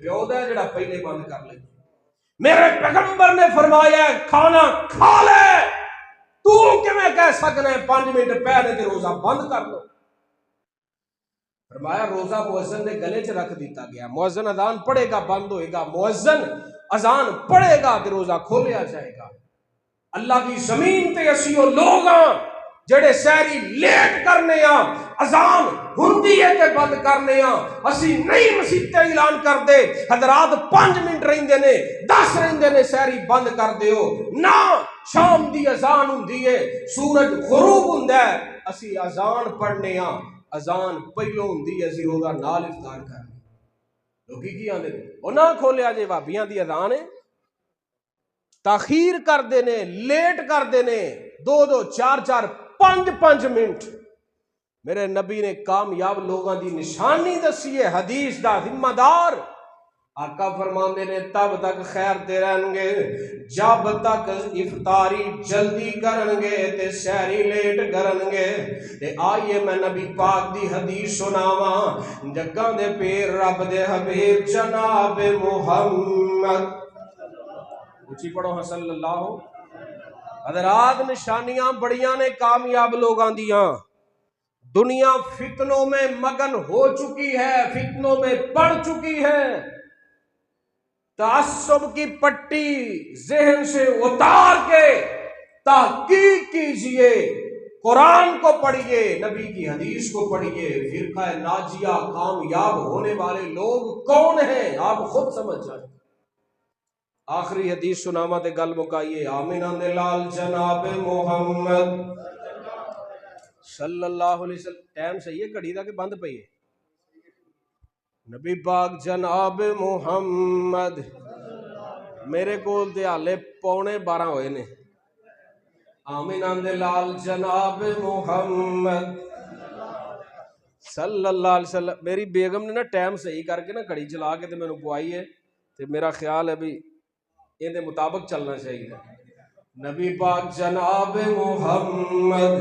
پیو دا ہے جڑا پہلے بند کر لے؟ میرے پیغمبر نے فرمایا کھانا کھا لے، تو کیویں کہہ سکنا ہے 5 منٹ پہلے تے روزہ بند کر لو؟ فرمایا روزہ مؤذن نے گلے چ رکھ دیتا گیا، مؤذن اذان پڑھے گا بند ہوئے گا، مؤذن اذان پڑھے گا تے روزہ کھولیا جائے گا۔ اللہ کی زمین تے اسی او لوگ ہاں جڑے سحری لیٹ کرنے ہاں، اذان ہوندی ہے تے بند کرنے ہاں، اسی نہیں مسیطے اعلان کر دے حضرات 5 منٹ رہندے نے 10 رہندے نے سحری بند کر دیو نا، شام دی اذان ہوندی ہے، سورج غروب ہوندا ہے، اسی اذان پڑھنے ہاں، اذان پہلو ہوندی ہے، اسی روزہ نال افطار کرنے۔ لوکی کی آندے نے او نہ کھولیا جے بھابیاں دی اذان ہے، تاخیر کر دینے، لیٹ کر دینے 2 4 5 منٹ۔ میرے نبی نے کامیاب لوگاں دی نشانی دسی ہے، حدیث دا ذمہ دار آقا فرماندے نے تب تک خیر دے رہن گے جب تک افطاری جلدی کرن گے تے سحری لیٹ کرن گے۔ تے آئیے میں نبی پاک دی حدیث سناواں، جگاں دے پیر رب دے حبیب جناب محمد، اچھی پڑھو ہاں صلی اللہ۔ حضرات نشانیاں بڑیاں نے کامیاب لوگاں دیاں۔ دنیا فتنوں میں مگن ہو چکی ہے، فتنوں میں پڑ چکی ہے، تعصب کی پٹی ذہن سے اتار کے تحقیق کیجئے، قرآن کو پڑھیے، نبی کی حدیث کو پڑھیے، فرقہ ناجیہ کامیاب ہونے والے لوگ کون ہیں آپ خود سمجھ جائیں۔ آخری حدیث سناما تے گل مکائیے، آمینہ دے لال جناب محمد صلی اللہ علیہ وسلم۔ ٹائم صحیح ہے گھڑی دا کہ بند پئی ہے؟ نبی پاک جناب محمد، میرے کول تے حالے 11:15 ہوئے نے۔ آمینہ دے لال جناب محمد صلی اللہ علیہ وسلم۔ میری بیگم نے نا ٹائم صحیح کر کے نا گھڑی چلا کے تے مینوں پوائی ہے، تے میرا خیال ہے بھی ان دے مطابق چلنا چاہیے۔ نبی پاک جناب محمد،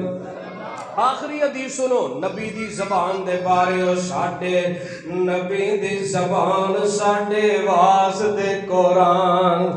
آخری حدیث سنو، نبی دی زبان دے بارے او ساڈے نبی دی زبان ساڈے واسطے قرآن،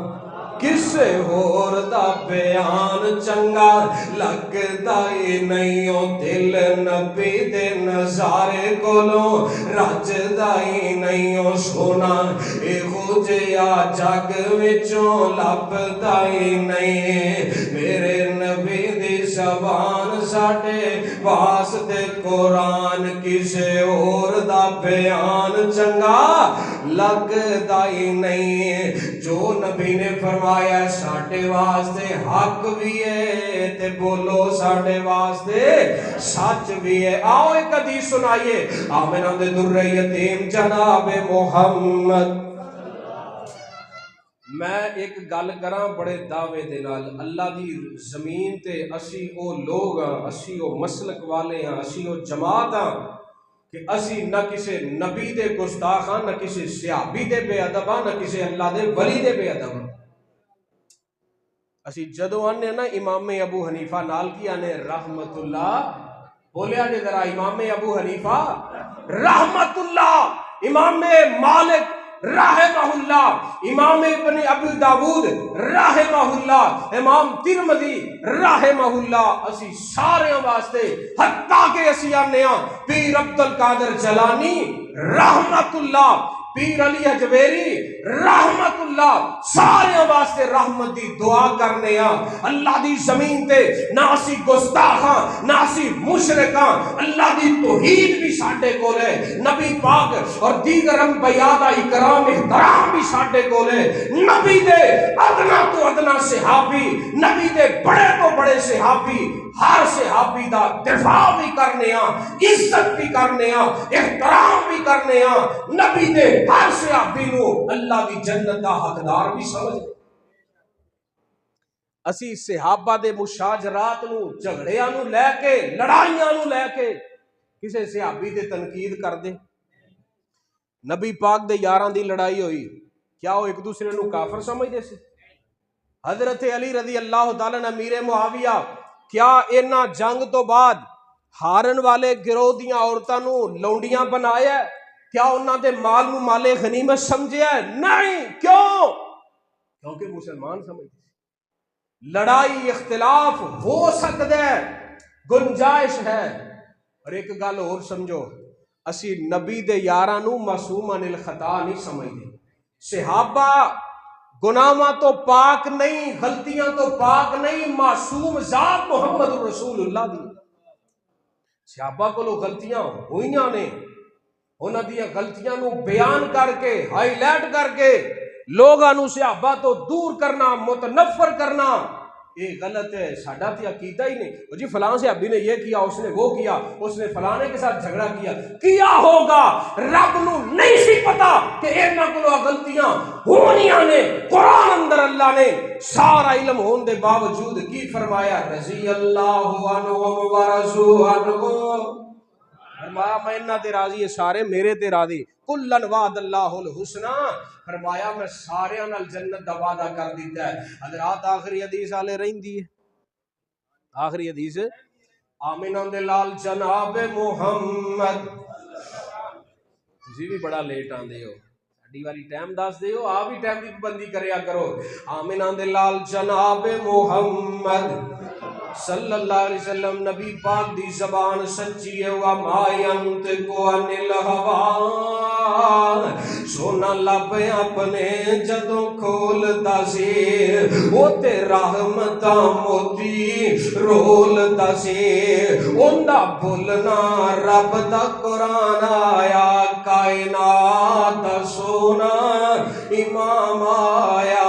کسے ہور دا بیان چنگا لگدا ہی نہیں، او دل نبی دے نظارے کولوں رجدا ہی نہیں، او سونا ایہو جیا جگ وچوں لبدا ہی نہیں۔ میرے نبی دی زبان ساڈے واسطے قرآن، کسے اور دا بیان چنگا لگدا ہی نہیں۔ جو نبی نے فرمایا ساڈے واسطے حق بھی ہے تے بولو ساڈے واسطے سچ بھی ہے۔ آؤ ایک حدیث سنائیے، آمینہ دے در یتیم جناب محمد۔ میں ایک گل کراں بڑے دعوے دے نال، اللہ دی زمین تے اسی او لوگ ہاں، اسی او مسلک والے ہاں، اسی او جماعت ہاں کہ اسی نہ کسے نبی دے گستاخ ہاں، نہ کسے صحابی دے بے ادب ہاں، نہ کسے اللہ دے ولی دے بے ادب ہاں۔ اسی جدو آنے نا امام ابو حنیفہ نال کی آنے رحمت اللہ، بولیا جے ذرا امام ابو حنیفہ رحمت اللہ، امام مالک رحمہ اللہ، امام ابن ابو داود رحمہ اللہ، امام ترمذی رحمہ اللہ، اسی سارے واسطے حتیٰ کہ اسی آنے ہاں پیر عبد القادر جیلانی رحمت اللہ، پیر علی حجویری رحمت اللہ، سارے واسطے رحمت دی دعا کرنے ہاں۔ اللہ دی زمین تے نہ اسی گستاخ ہاں، نہ اسی مشرک ہاں، اللہ دی توحید بھی ساڈے کول ہے، نبی پاک اور دیگر انبیاء دا اکرام احترام بھی ساڈے کول ہے، نبی دے ادنا تو ادنا صحابی، نبی دے بڑے تو بڑے صحابی، ہر صحابی دا دفاع بھی کرنے ہاں، عزت بھی کرنے ہاں، احترام بھی کرنے ہاں، نبی دے ہر صحابی نو اللہ دی جنت دا حقدار بھی سمجھ۔ اسی صحابہ دے مشاجرات نو، جھگڑیاں نو لے کے، لڑائیاں نو لے کے کسے صحابی دے تنقید کر دے۔ نبی پاک دے یاراں دی لڑائی ہوئی، کیا وہ ایک دوسرے نو کافر سمجھدے سی؟ حضرت علی رضی اللہ تعالیٰ نے امیر معاویہ کیا اینا جنگ تو بعد ہارن والے گروہ دیاں عورتاں نو لونڈیاں بنایا ہے؟ کیا انہوں نے مال نو مال غنیمت سمجھیا ہے؟ نہیں. کیوں؟ کیونکہ مسلمان سمجھتے لڑائی اختلاف ہو سکتا ہے، گنجائش ہے. اور ایک گل اور سمجھو، اسی نبی دے یاراں نو معصوم عن الخطا نہیں سمجھتے. صحابہ گناہاں تو پاک نہیں، غلطیاں تو پاک نہیں، معصوم ذات محمد رسول اللہ دی. صحابہ کو غلطیاں ہوئیاں نے، انہاں دی غلطیاں نو بیان کر کے ہائی لائٹ کر کے لوگاں نو صحابہ تو دور کرنا، متنفر کرنا، یہ غلط ہے. ساڈا تے عقیدہ ہی نہیں جی فلاں صحابی نے یہ کیا، اس نے وہ کیا، اس نے فلانے کے ساتھ جھگڑا کیا ہوگا. رب نو نہیں سی پتا کہ انہاں کولوں غلطیاں ہونیاں نے. قرآن اندر اللہ نے سارا علم ہون دے باوجود کی فرمایا؟ رضی اللہ عنہم ورضوا عنہ، فرمایا میں انہاں تے راضی ہے، سارے میرے تے راضی. کلن وعد اللہ الحسنہ، فرمایا میں سارے نال جنت دا وعدہ کر دیتا ہے. حضرات آخری حدیث والے رہندی ہے، آخری حدیث آمینہ دے لال جناب محمد. تسی بھی بڑا لیٹ آندے ہو، ساڈی والی ٹائم دس دے ہو، آپ بھی ٹائم دی پابندی کریا کرو. آمینہ دے لال جناب محمد صلی اللہ علیہ وسلم، نبی پاک دی زبان سچی ہے. وما ينطق عن الهوى، سونا لب اپنے جدوں کھولدا سی او تے رحمتاں موتی رولدا سی. اوندا بھولنا رب دا قرآن آیا، کائنات دا سونا امام آیا.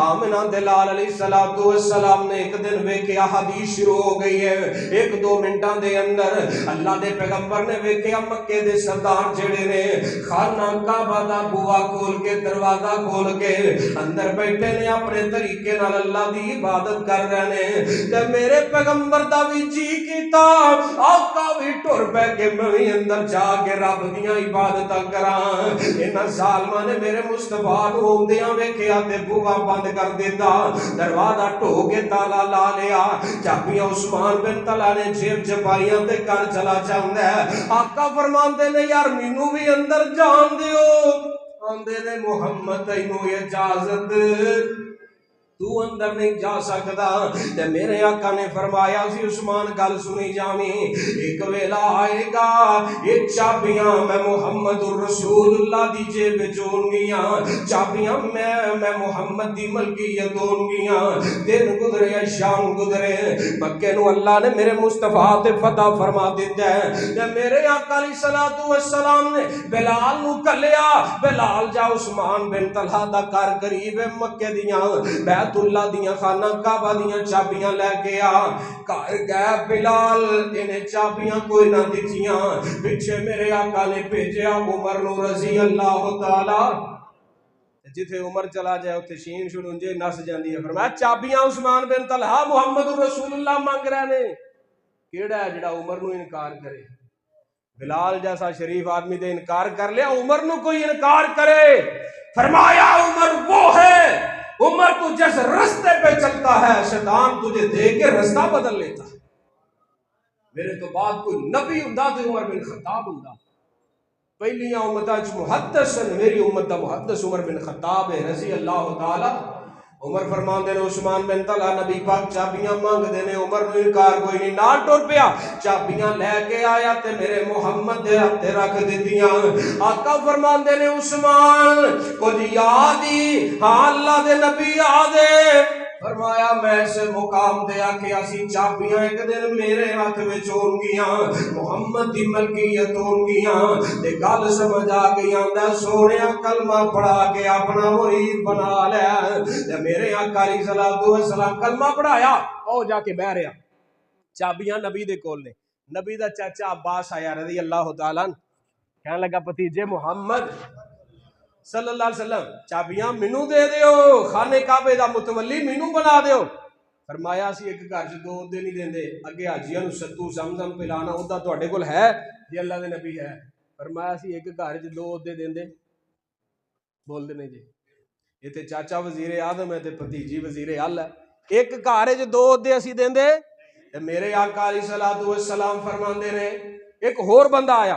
آمنہ دلال علیہ السلام نے ایک دن ویکھیا حدیث شروع ہو گئی ہے، ایک دو منٹاں دے اندر اللہ دے پیغمبر نے ویکھیا مکے دے سردار جڑے نے خانہ کعبہ دا بوا کھول کے دروازہ کھول کے اندر بیٹھے نے، اپنے طریقے نال اللہ دی عبادت کر رہے نے. تے میرے پیغمبر دا بھی جی کیتا آقا بھی ٹر پے کہ میں بھی اندر جا کے رب دیاں عبادتاں کراں. انہاں ظالماں نے میرے مصطفیٰ نو اوندیاں ویکھیا تے بوا بند کر دیتا، دروازہ ٹھو کے تالا لا لیا. چابیاں عثمان بن طلحہ نے جیب چپائیاں تے کر چلا چاہندا ہے. آقا فرماندے نے یار مینوں بھی اندر جان دیو. آندے نے محمد تینوں اجازت تو اندر نہیں جا سکتا. تے میرے آقا نے فرمایا سی عثمان گل سنی جاویں، ایک ویلا آئے گا یہ چابیاں میں محمد الرسول اللہ دی جیب وچ ہونگیاں، چابیاں میں محمد دی ملکیت ہونگیاں. دن گزرے شام گزرے، مکے نو اللہ نے میرے مصطفیٰ تے فتح فرما دیتا ہے. تے میرے آقا علیہ الصلوۃ والسلام نے بلال نو کلیا، بلال جا عثمان بن طلحہ دا گھر قریب مکے دیاں بیت اللہ دیاں خانہ کعبہ دیاں چابیاں لے کے آ. گھر گئے بلال، انہیں چابیاں کوئی نہ دتیاں. پیچھے میرے آقا نے بھیجیا عمر نو رضی اللہ تعالی. جتھے عمر چلا جائے اتھے شین شنونجے نس جاندی ہے. فرمایا چابیاں عثمان بن طلحہ محمد رسول اللہ مانگ رہے نے. کیڑا ہے جڑا عمر نو انکار کرے؟ بلال جیسا شریف آدمی دے انکار کر لیا، عمر نو کوئی انکار کرے؟ فرمایا عمر وہ ہے، عمر تو جس رستے پہ چلتا ہے شیطان تجھے دیکھ کے رستہ بدل لیتا ہے. میرے تو بعد کوئی نبی ہوندا تے عمر بن خطاب ہوندا. پہلیاں امتاں وچ محدث، میری امت دا محدث عمر بن خطاب ہے رضی اللہ تعالی. عمر فرماندے نے عثمان بن طلحہ نبی پاک چابیاں مانگ دے نے، عمر نو انکار کوئی نہیں، نال ٹر پیا. چابیاں لے کے آیا تے میرے محمد دے ہتھ رکھ دتیاں. آقا فرماندے نے عثمان کچھ یاد ہی ہاں اللہ دے نبی آدے. فرمایا میں اسے مقام دے آکے اسی چابیاں ایک دن میرے ہاتھ وچ ہونگیاں، محمد دی ملکیت ہونگیاں. تے گل سمجھ آ گئی آندا سونیا کلمہ پڑھا کے اپنا مرید بنا لیا. تے میرے آقا علیہ الصلوۃ والسلام کلمہ پڑھایا، او جا کے بہ رہا. چابیاں نبی دے کول نے. نبی دا چاچا عباس آیا رضی اللہ تعالیٰ عنہ، کہنے لگا بھتیجے محمد صلی اللہ علیہ وسلم چابیاں مینوں دے دیو، خانے کعبے دا متولی مینوں بنا دیو. فرمایا اسی ایک گھر چ دو عہدے نہیں دیندے، اگے حاجیاں نوں ستو زمزم پلانا عہدہ تواڈے کول ہے جی اللہ دے نبی ہے. فرمایا اسی ایک گھر چ دو عہدے دیندے، بول دے نہیں جی. ایتھے چاچا وزیر اعظم ہے تے بھتیجی وزیر اعلی ہے، ایک گھر وچ دو عہدے اسی دیندے. تے میرے آقا علیہ الصلوۃ والسلام فرماندے نے ایک ہور بندہ آیا،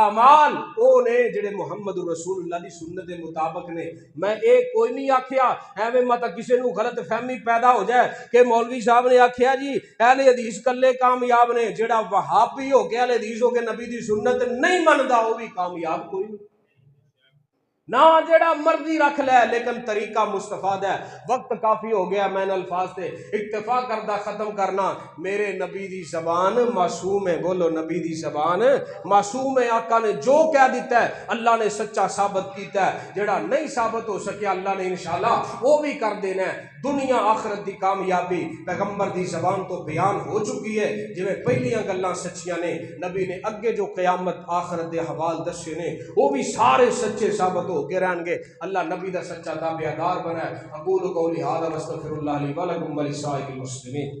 اعمال او نے جڑے محمد رسول اللہ دی سنت دے مطابق نے. میں اے کوئی نہیں آکھیا ایویں مت کسی نو غلط فہمی پیدا ہو جائے کہ مولوی صاحب نے آکھیا جی اہل حدیث کلے کامیاب نے، جڑا وہابی ہو کے اہل حدیث ہو کے نبی دی سنت نہیں مندا وہ بھی کامیاب کوئی نہیں. نہ جڑا مرضی رکھ لے لیکن طریقہ مصطفیٰ دا ہے. وقت کافی ہو گیا، میں نے الفاظ سے اکتفا کردہ ختم کرنا. میرے نبی دی زبان معصوم ہے، بولو نبی دی زبان معصوم ہے. آقا نے جو کہہ دیتا ہے اللہ نے سچا ثابت کیتا ہے، جڑا نہیں ثابت ہو سکیا اللہ نے انشاءاللہ وہ بھی کر دینا ہے. دنیا آخرت دی کامیابی پیغمبر دی زبان تو بیان ہو چکی ہے، جویں پہلیاں گلاں سچیاں نے. نبی نے اگے جو قیامت آخرت دے حوال دسے نے وہ بھی سارے سچے ثابت ہو کے رہن گے. اللہ نبی دا سچا تابعدار بنائے. اقول قولی ھذا واستغفر اللہ لی ولکم ولسائر المسلمین.